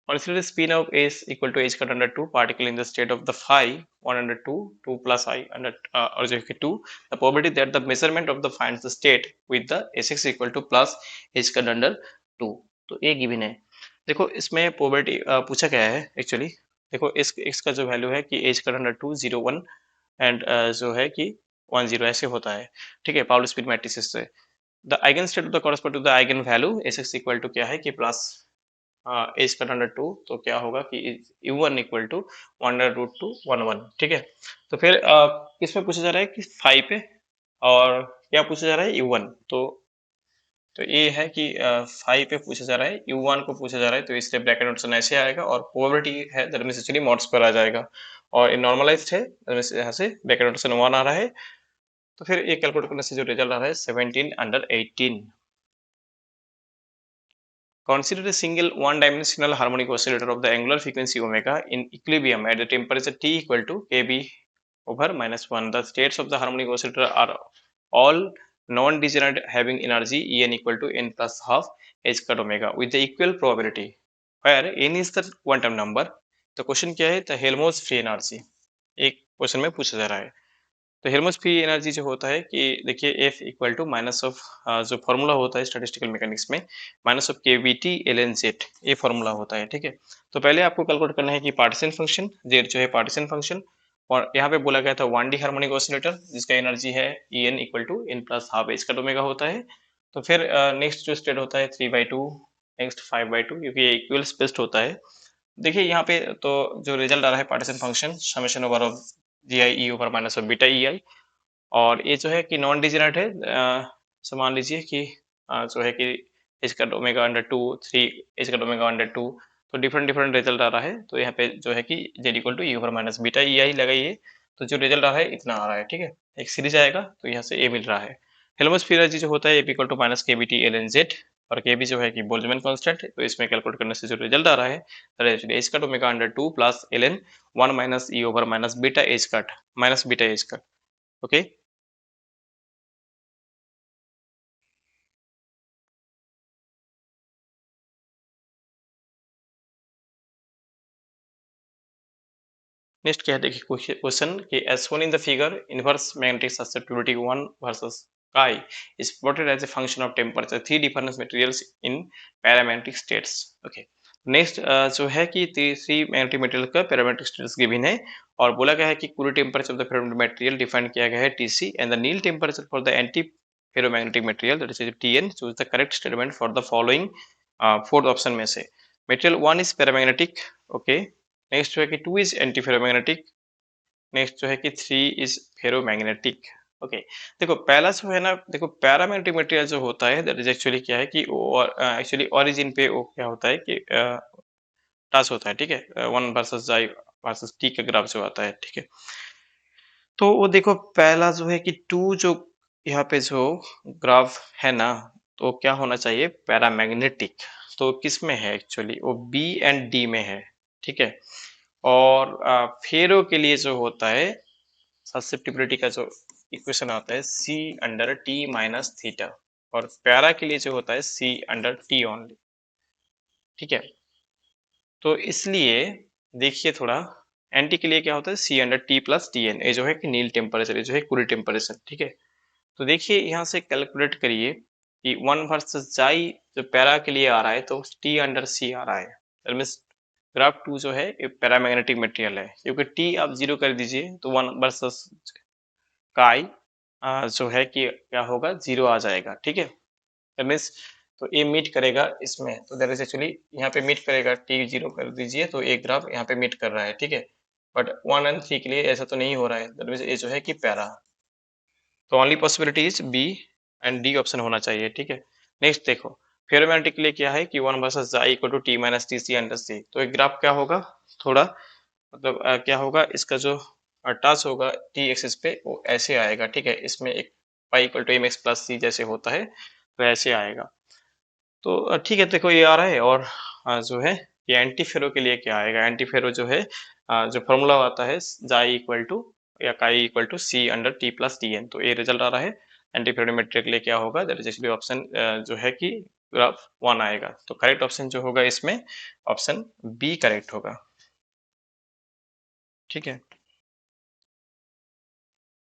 Consider spin of S equal to h cut under 2 particle in the state of the phi 1 under 2, 2 plus I under or जो कि 2, the probability that the measurement of the finds the state with the Sx equal to plus h cut under 2। तो ये given है। देखो इसमें probability पूछा गया है एक्चुअली। देखो इस x का जो वैल्यू है कि h cut under 2 0 1 एंड जो है कि 1 0 ऐसे होता है। ठीक है, पाउली स्पीड मैट्रिसेस से the eigen state of the correspond to the eigen value Sx equal to क्या है कि प्लस एज कट अंडर 2, तो क्या होगा कि यू वन इक्वल टू 1/√2 1 1। ठीक है, तो फिर किस में पूछा जा रहा है कि 5 पे, और क्या पूछा जा रहा है यू वन, तो ये है कि 5 पे पूछा जा रहा है, यू वन को पूछा जा रहा है, तो इसलिए ब्रैकेट नोटेशन ऐसे आएगा, और प्रोबेबिलिटी है that means actually mod square आ जाएगा, और ये नॉर्मलाइज्ड है दैट मींस यहाँ से ब्रैकेट नोटेशन 1 आ रहा है, तो फिर ये कैलकुलेट करने से जो रिजल्ट आ रहा है 17/18। Consider a single one-dimensional harmonic oscillator of the angular frequency omega in equilibrium at the temperature T equal to kB over -1. The states of the harmonic oscillator are all non-degenerate having energy En equal to n plus half h cut omega with the equal probability where n is the quantum number। तो question क्या है, the Helmholtz free energy एक question में पूछा जा रहा है। तो हेल्महोल्ट्ज़ फ्री एनर्जी जो होता है कि देखिए F equal to minus of जो फॉर्मूला होता है स्टैटिस्टिकल मैकेनिक्स में minus of K V T ln z, ये फॉर्मूला होता है, ठीक है। तो पहले आपको कैलकुलेट करना है कि पार्टीशन फंक्शन z जो है पार्टीशन फंक्शन, और यहाँ पे बोला गया था 1D हार्मोनिक ऑसिलेटर जिसका एनर्जी है En equal to n plus half H का ओमेगा होता है। तो फिर नेक्स्ट जो स्टेट होता है 3/2, नेक्स्ट 5/2, क्योंकि ये इक्वल स्पेस्ड होता है। देखिए यहाँ पे तो जो रिजल्ट आ रहा है partition function summation over of g i e over minus of beta e i, और ये जो है कि नॉन डिजेनरेट है। सो मान लीजिए कि जो है कि एच का ओमेगा अंडर टू, 3 एच का ओमेगा अंडर टू, तो डिफरेंट डिफरेंट रिजल्ट आ रहा है। तो यहाँ पे जो है कि z equal to e over minus beta e i लगाइए, तो जो रिजल्ट आ रहा है इतना आ रहा है, ठीक है। एक सीरीज आएगा तो यहाँ से ए मिल रहा है। हेल्महोल्ट्ज़ फ्री एनर्जी जो होता है A equal to minus K B T L N Z, और के बी जो है कि बोल्ट्जमैन कांस्टेंट है, तो इसमें कैलकुलेट करने से जो रिजल्ट आ रहा है H cut omega under two plus L N 1 minus E over minus beta H cut minus beta H cut. Okay, next क्या है देखिए क्वेश्चन कि as shown in the figure inverse magnetic susceptibility 1 versus chi is plotted as a function of temperature, three different materials in paramagnetic states. Okay, next जो है कि three magnetic material का parametric status given है, और बोला गया है कि cooling temperature of the ferromagnetic material define किया गया है Tc, and the Neel temperature for the anti ferromagnetic material that is Tn। Choose the correct statement for the following fourth option में से। Material 1 is paramagnetic, okay. Next जो है कि 2 is anti ferromagnetic, next जो है कि 3 is ferromagnetic. Okay, देखो पहला जो है ना, देखो पैरामैग्नेटिक मटेरियल जो होता है दैट इज एक्चुअली क्या है कि एक्चुअली ओरिजिन पे वो क्या होता है कि टच होता है, ठीक है। वन वर्सेस जाई वर्सेस टी का ग्राफ जो आता है, ठीक है। तो वो देखो पहला जो है कि टू जो यहाँ पे जो ग्राफ है ना, तो क्या होना चाहिए पैरामैग्नेटिक। तो किस में है एक्चुअली, वो बी एंड डी में है, ठीक है। और फेरो के लिए जो होता है ससेप्टिबिलिटी का जो इक्वेशन आता है C under T minus theta, और पैरा के लिए जो होता है सी अंडर टी ओनली, ठीक है। तो इसलिए देखिए थोड़ा एंटी के लिए क्या होता है C under T plus T N, ये जो है कि नील टेम्परेचर, ये जो है कूलिंग टेम्परेचर, ठीक है। तो देखिए यहाँ से कैलकुलेट करिए कि 1 वर्सेस जाई जो पैरा के लिए आ रहा है तो टी अंडर सी आ रहा है, दैट मींस ग्राफ 2 जो है ये पैरामैग्नेटिक मटेरियल है, क्योंकि टी आप जीरो कर दीजिए तो 1 वर्सेस काई जो है कि क्या होगा जीरो आ जाएगा, ठीक है। दैट मींस तो ये मीट करेगा इसमें, तो दैट इज एक्चुअली यहाँ पे मीट करेगा, टी जीरो कर दीजिए तो एक ग्राफ यहाँ पे मीट कर रहा है, ठीक है। बट 1 एंड 3 के लिए ऐसा तो नहीं हो रहा है, दैट मींस ये जो है कि पैरा, तो only possibility is B and D option होना चाहिए, ठीक है। नेक्स्ट देखो फेरोमैग्नेटिक के लिए क्या है कि 1 versus i equal to T minus T C under C, तो एक ग्राफ क्या होगा थोड़ा मतलब क्या होगा इसका जो टच होगा टी एक्सिस पे वो ऐसे आएगा, ठीक है। इसमें एक pi equal to m x plus c जैसे होता है तो ऐसे आएगा। तो ठीक है, देखो ये आ रहा है, और जो है ये एंटी फेरो के लिए क्या आएगा, एंटी फेरो जो है जो फॉर्मूला आता है जाई इक्वल टू या chi equal to C under T plus T N, तो ये रिजल्ट आ रहा है एंटी फेरोमेट्रिक के लिए क्या होगा, दैट इज एक्चुअली ऑप्शन जो है कि ग्राफ 1 आएगा। तो करेक्ट ऑप्शन जो होगा इसमें ऑप्शन बी करेक्ट होगा, ठीक है।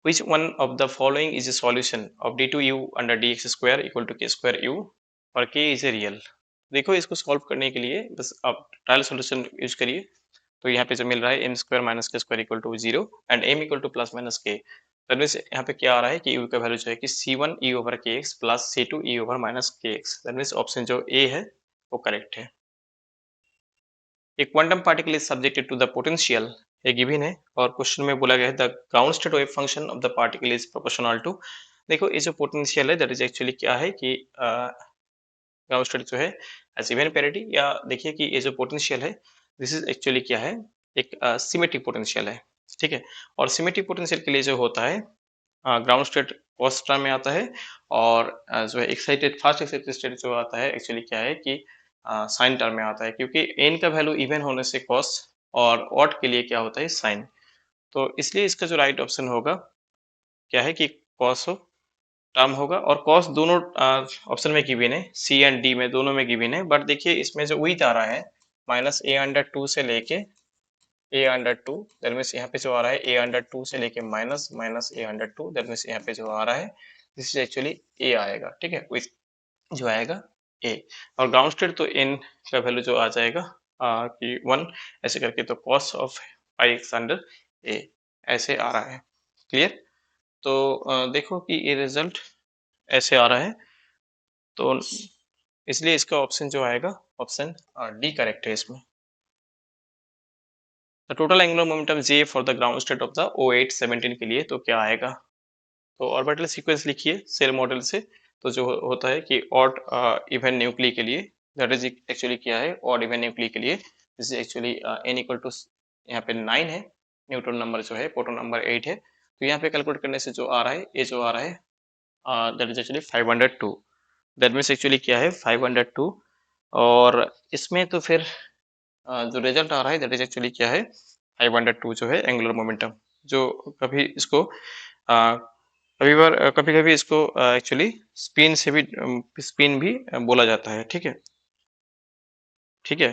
Which one of the following is a solution of d2u under dx square equal to k square u और k is a real। देखो इसको सॉल्व करने के लिए बस आप ट्रायल सॉल्यूशन यूज करिए, तो यहाँ पे जो मिल रहा है M square minus K square equal to zero and M equal to plus minus K, that means यहाँ पे क्या आ रहा है कि u का वैल्यू जो है कि c1 e over kx plus c2 e over minus kx, that means option जो ए है वो करेक्ट है। A quantum particle is subjected to the potential, ये गिवन है, और क्वेश्चन में बोला गया है the ground state wave function of the particle is proportional to. देखो ये जो पोटेंशियल है दैट इज एक्चुअली क्या है कि ग्राउंड स्टेट जो है एज इवन पैरिटी, या देखिए कि ये जो पोटेंशियल है दिस इज एक्चुअली क्या है एक सिमेट्रिक पोटेंशियल है, ठीक है। और सिमेट्रिक पोटेंशियल के लिए जो होता है ग्राउंड स्टेट कॉस टर्म में आता है, और जो है एक्साइटेड फास्ट एक्साइटेड स्टेट जो आता है एक्चुअली क्या है कि साइन टर्म में आता है, क्योंकि एन का वैल्यू इवन होने से कॉस, और ऑड के लिए क्या होता है साइन। तो इसलिए इसका जो राइट ऑप्शन होगा क्या है कि कॉस टर्म होगा, और कॉस दोनों ऑप्शन में गिवन है, सी एंड डी में दोनों में गिवन है। बट देखिए इसमें जो विथ आ रहा है माइनस ए अंडर टू से लेके a under to, that means यहाँ पे जो आ रहा है a अंडर टू से लेके minus minus a under to, that means यहाँ पे जो आ रहा है दिस इज एक्चुअली a आएगा, ठीक है, विथ जो आएगा a। और ग्राउंड स्टेट तो n का वैल्यू जो आ जाएगा कि 1 ऐसे करके, तो cos of pi x under a ऐसे आ रहा है। क्लियर? तो देखो कि ये रिजल्ट ऐसे आ रहा है, तो इसलिए इसका ऑप्शन जो आएगा ऑप्शन डी करेक्ट है इसमें। The total angular momentum J for the ground state of the O8-17 के लिए तो क्या आएगा? तो ऑर्बिटल सीक्वेंस लिखिए सेल मॉडल से। तो जो होता है कि ऑड इवन न्यूक्ली के लिए, दैट इज एक्चुअली क्या है, ऑड इवन न्यूक्ली के लिए this is actually n equal to, यहाँ पे 9 है, न्यूट्रॉन नंबर जो है, प्रोटॉन नंबर 8 है, तो यहाँ पे कैलकुलेट करने से जो आ रहा है, ये जो आ रहा है that is actually 502। That means actually क्या है 502। और इसमें तो फिर जो रिजल्ट आ रहा है दैट इज एक्चुअली क्या है 502 जो है एंगुलर मोमेंटम। जो कभी इसको कभी बार कभी कभी इसको एक्चुअली स्पिन भी बोला जाता है, ठीक है, ठीक है।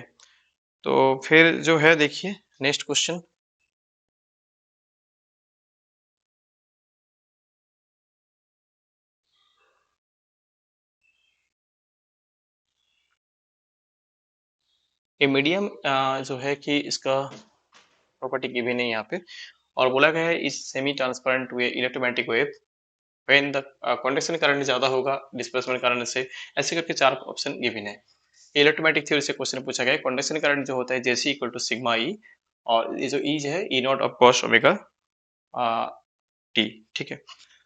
तो फिर जो है देखिए नेक्स्ट क्वेश्चन, ये मीडियम जो है कि इसका प्रॉपर्टी गिवन है यहाँ पे, और बोला गया है इस semi transparent way electromagnetic wave when the conduction current ज्यादा होगा डिस्प्लेसमेंट करंट से, ऐसे करके चार ऑप्शन गिवन है। इलेक्ट्रोमैटिक थ्योरी से क्वेश्चन पूछा गया है, कंडक्शन करंट जो होता है J C equal to sigma E, और ये जो ई है E naught of cos omega t, ठीक है।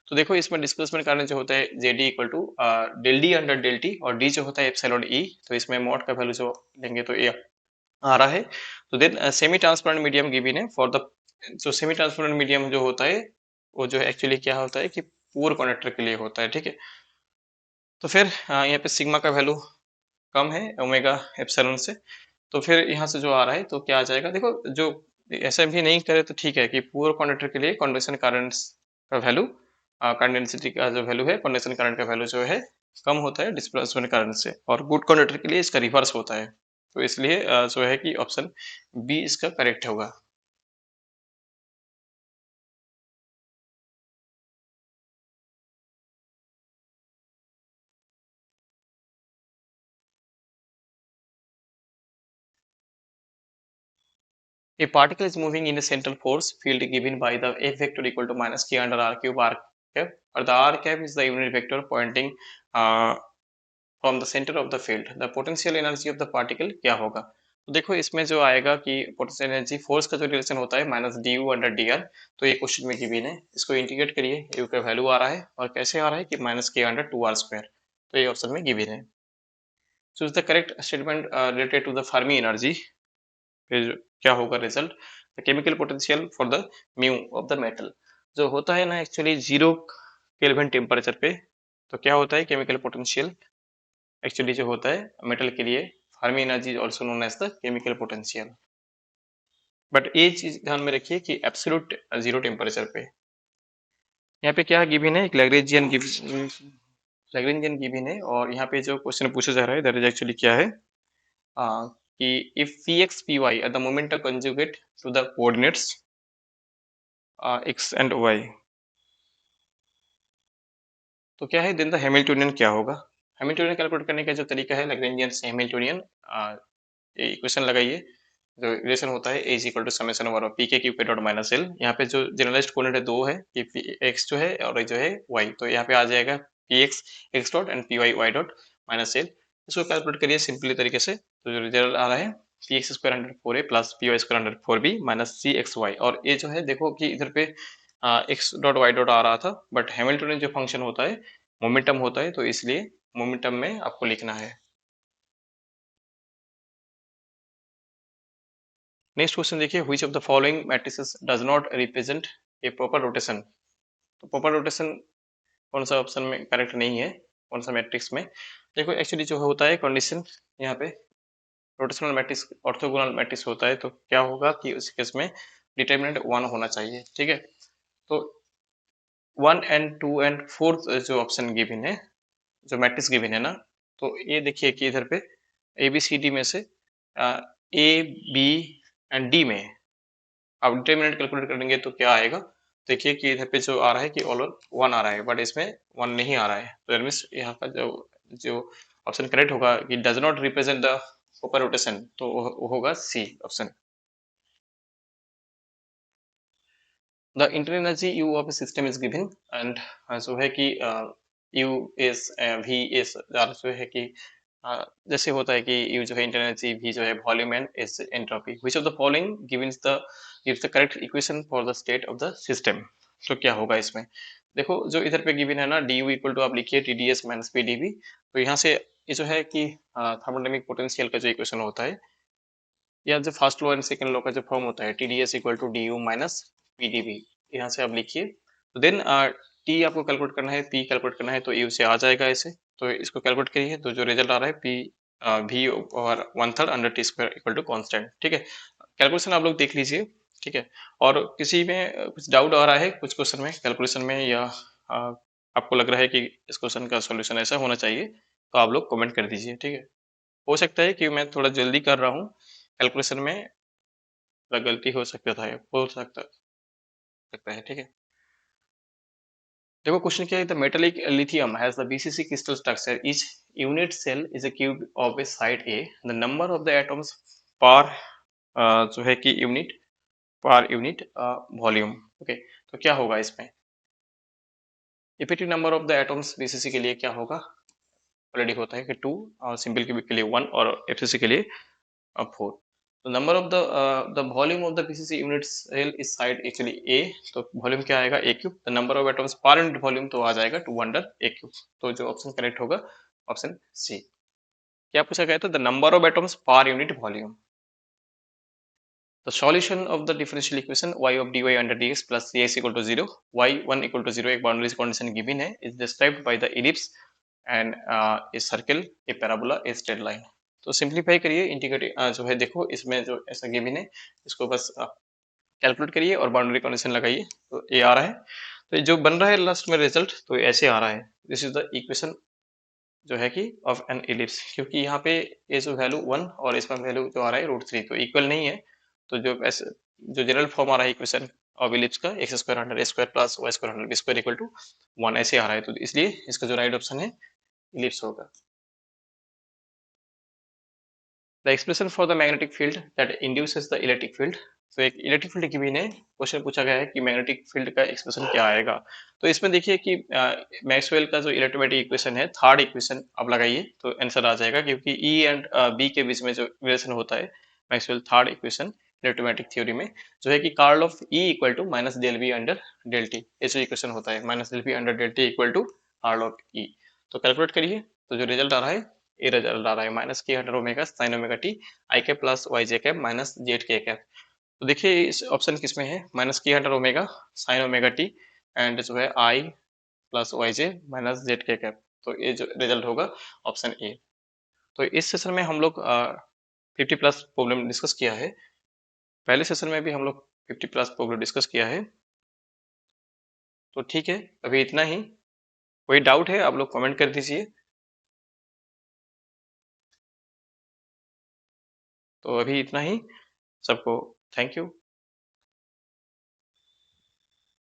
तो देखो इसमें डिस्प्लेसमेंट करंट जो होता है J D equal to del D under del T, और डी जो होता है एप्सिलॉन ई, तो इसमें मॉड का वैल्यू जो लेंगे तो ये आ रहा है। तो then semi transparent medium given है फॉर द, जो सेमी ट्रांसपेरेंट मीडियम जो होता है वो जो एक्चुअली क्या होता है कि पुअर कंडक्टर के लिए होता है, ठीक है। तो फिर यहाँ पे सिग्मा का वैल्यू कम है ओमेगा एप्सिलॉन से, तो फिर यहाँ से जो आ रहा है तो क्या आ जाएगा, देखो जो ऐसा भी नहीं करे तो ठीक है कि पुअर कंडक्टर के लिए कंडक्शन करंट का वैल्यू, कंडेंसिटी का जो वैल्यू है कंडक्शन करंट का वैल्यू जो है कम होता है डिस्प्लेसमेंट करंट से, और गुड कंडक्टर के लिए इसका रिवर्स होता है। तो इसलिए जो है कि ऑप्शन बी इसका करेक्ट होगा। A particle is moving in a central force field given by the F vector equal to minus k under r cube r cap, or the r cap is the unit vector pointing uh, from the centre of the field, the potential energy of the particle क्या होगा? तो देखो इसमें जो आएगा कि potential energy force का जो रिलेशन होता है minus D you under D R, तो ये क्वेश्चन में गिवन है, इसको इंटीग्रेट करिए, यू का वैल्यू आ रहा है और कैसे आ रहा है कि minus K under to are square, तो ये ऑप्शन में गिवन है। Choose the correct statement related to the Fermi energy, फिर क्या होगा result, the chemical potential for the mu of the metal, जो होता है ना एक्चुअली 0 केल्विन टेम्परेचर पे, तो क्या होता है केमिकल पोटेंशियल एक्चुअली जो होता है मेटल के लिए, Fermi energy also known as the chemical potential. But ये चीज ध्यान में रखिए कि एब्सोल्यूट 0 टेम्परेचर पे, यहाँ पे क्या गिवन है, एक लैग्रेंजियन गिवन है, और यहाँ पे जो क्वेश्चन पूछा जा रहा है दैट इज एक्चुअली क्या है कि if P X P Y at the moment conjugate to the coordinates X and Y, तो क्या है देन द हैमिल्टोनियन क्या होगा? हैमिल्टोनियन कैलकुलेट करने का जो तरीका है लैग्रेंजियन से हैमिल्टोनियन, ये इक्वेशन लगाइए, जो रिलेशन होता है a is equal to summation over P के क्यू पे डॉट माइनस एल, यहाँ पे जो जनरलाइज्ड कोऑर्डिनेट है दो है, कि पी एक्स जो है और जो है y, तो यहाँ पे आ जाएगा p x x dot and p y y dot minus L. इसको कैलकुलेट करिए सिंपली तरीके से, तो जो रिजल्ट आ रहा है p x square hundred four A plus p y square hundred four B minus C x y, और ये जो है देखो कि इधर पे एक्स डॉट वाई डॉट आ रहा था, बट हैमिल्टोनियन जो फंक्शन होता है मोमेंटम होता है, तो इसलिए मोमेंटम में आपको लिखना है। नेक्स्ट क्वेश्चन देखिए, which of the following matrices does not represent a proper rotation, तो प्रॉपर रोटेशन कौन सा ऑप्शन में करेक्ट नहीं है, कौन सा मैट्रिक्स में? देखो एक्चुअली जो होता है कंडीशन यहाँ पे रोटेशनल मैट्रिक्स ऑर्थोगोनल मैट्रिक्स होता है, तो क्या होगा कि उस केस में डिटर्मिनेंट 1 होना चाहिए, ठीक है। तो 1 एंड 2 एंड 4th जो ऑप्शन गिवन है, जो मैट्रिक्स गिवन है ना, तो ये देखिए कि इधर पे ए बी सी डी में से ए बी एंड डी में आप डिटर्मिनेंट कैलकुलेट करेंगे तो क्या आएगा, देखिए कि इधर पे जो आ रहा है कि ऑल वन आ रहा है, बट इसमें वन नहीं आ रहा है, तो दैट मीन्स यहाँ का जो जो ऑप्शन करेक्ट होगा कि does not represent the proper rotation, तो वो होगा C option. The internal energy U of system is given and जो है कि यू इज वी इज जो है कि जैसे होता है कि यू जो है इंटरनल एनर्जी, वी जो है volume and is entropy, which of the following gives the correct equation for the state of the system. तो क्या होगा इसमें, देखो जो इधर पे गिवन है ना, डी यू इक्वल टू आप लिखिए T D S minus P D B, तो यहाँ से ये जो है कि थर्मोडायनेमिक पोटेंशियल का जो इक्वेशन होता है, या जो first law and second law का जो फॉर्म होता है T D S equal to D U minus P D B, यहाँ से आप लिखिए, तो देन टी आपको कैलकुलेट करना है, पी कैलकुलेट करना है, तो यू से आ जाएगा ऐसे, तो इसको कैलकुलेट करिए, तो जो रिजल्ट आ रहा है पी वी और one third under T square equal to constant. ठीक है, कैलकुलेशन आप लोग देख लीजिए। ठीक है, और किसी में कुछ डाउट आ रहा है कुछ क्वेश्चन में कैलकुलेशन में, या आपको लग रहा है कि इस क्वेश्चन का सॉल्यूशन ऐसा होना चाहिए, तो आप लोग कमेंट कर दीजिए। ठीक है, हो सकता है कि मैं थोड़ा जल्दी कर रहा हूँ, कैलकुलेशन में गलती हो सकता था, हो सकता है। ठीक है, देखो क्वेश्चन क्या है, the metallic lithium has the BCC crystal structure, each unit cell is a cube of a side a, the number of the atoms per जो है कि यूनिट पर यूनिट वॉल्यूम। ओके, तो क्या होगा इसमें, effective number of the atoms BCC के लिए क्या होगा, ऑलरेडी होता है कि 2, और सिंपल के लिए 1, और एफसीसी के लिए 4। तो number of the volume of the BCC unit cell इस साइड एक्चुअली ए, तो वॉल्यूम क्या आएगा a cube, the number of atoms per unit volume तो आ जाएगा 2 अंडर ए क्यूब, तो जो ऑप्शन करेक्ट होगा ऑप्शन सी। क्या पूछा गया था, the number of atoms per unit volume. The solution of the differential equation y of dy under dx plus cx equal to 0, y1 equal to 0 एक boundary condition given है, is described by the ellipse and a circle, a parabola, a straight line। तो simplify करिए, integrate जो है देखो इसमें जो ऐसा गिवन है इसको बस कैलकुलेट करिए और बाउंड्री कंडीशन लगाइए, तो ये आ रहा है, तो जो बन रहा है लास्ट में रिजल्ट तो ऐसे आ रहा है, दिस इज द इक्वेशन जो है कि ऑफ एन इलिप्स, क्योंकि यहाँ पे ये जो वैल्यू 1 और इसमें वैल्यू जो आ रहा है √3 तो इक्वल नहीं है, तो जो ऐसे जो जनरल फॉर्म आ रहा है इक्वेशन ऑफ इलिप्स का, X square under A square plus Y square under B square equal to 1 ऐसे आ रहा है, तो इसलिए इसका जो राइट ऑप्शन है इलिप्स होगा। The expression for the magnetic field that induces the electric field, तो एक इलेक्ट्रिक फील्ड गिवन है, क्वेश्चन पूछा गया है कि मैग्नेटिक फील्ड का एक्सप्रेशन क्या आएगा, तो इसमें देखिए कि मैक्सवेल का जो इलेक्ट्रोमैग्नेटिक इक्वेशन है थर्ड इक्वेशन आप लगाइए तो आंसर आ जाएगा, क्योंकि ई एंड बी के बीच में जो रिलेशन होता है Maxwell third equation electromagnetic theory में, जो है कि curl of E equal to minus del B under del t, ये जो इक्वेशन होता है minus del B under del t equal to curl of E, तो कैलकुलेट करिए, तो जो रिजल्ट आ रहा है ये रिजल्ट आ रहा है minus K under omega sine omega T I cap plus Y J cap minus Z K cap, तो देखिए इस ऑप्शन किसमें है, minus K under omega sine omega T and जो है I plus Y J minus Z K cap, तो ये जो रिजल्ट होगा ऑप्शन ए। तो इस सेशन में हम लोग 50 प्लस प्रॉब्लम डिस्कस किया है, पहले सेशन में भी हम लोग 50 प्लस प्रॉब्लम डिस्कस किया है, तो ठीक है अभी इतना ही, कोई डाउट है आप लोग कमेंट कर दीजिए। तो अभी इतना ही, सबको थैंक यू।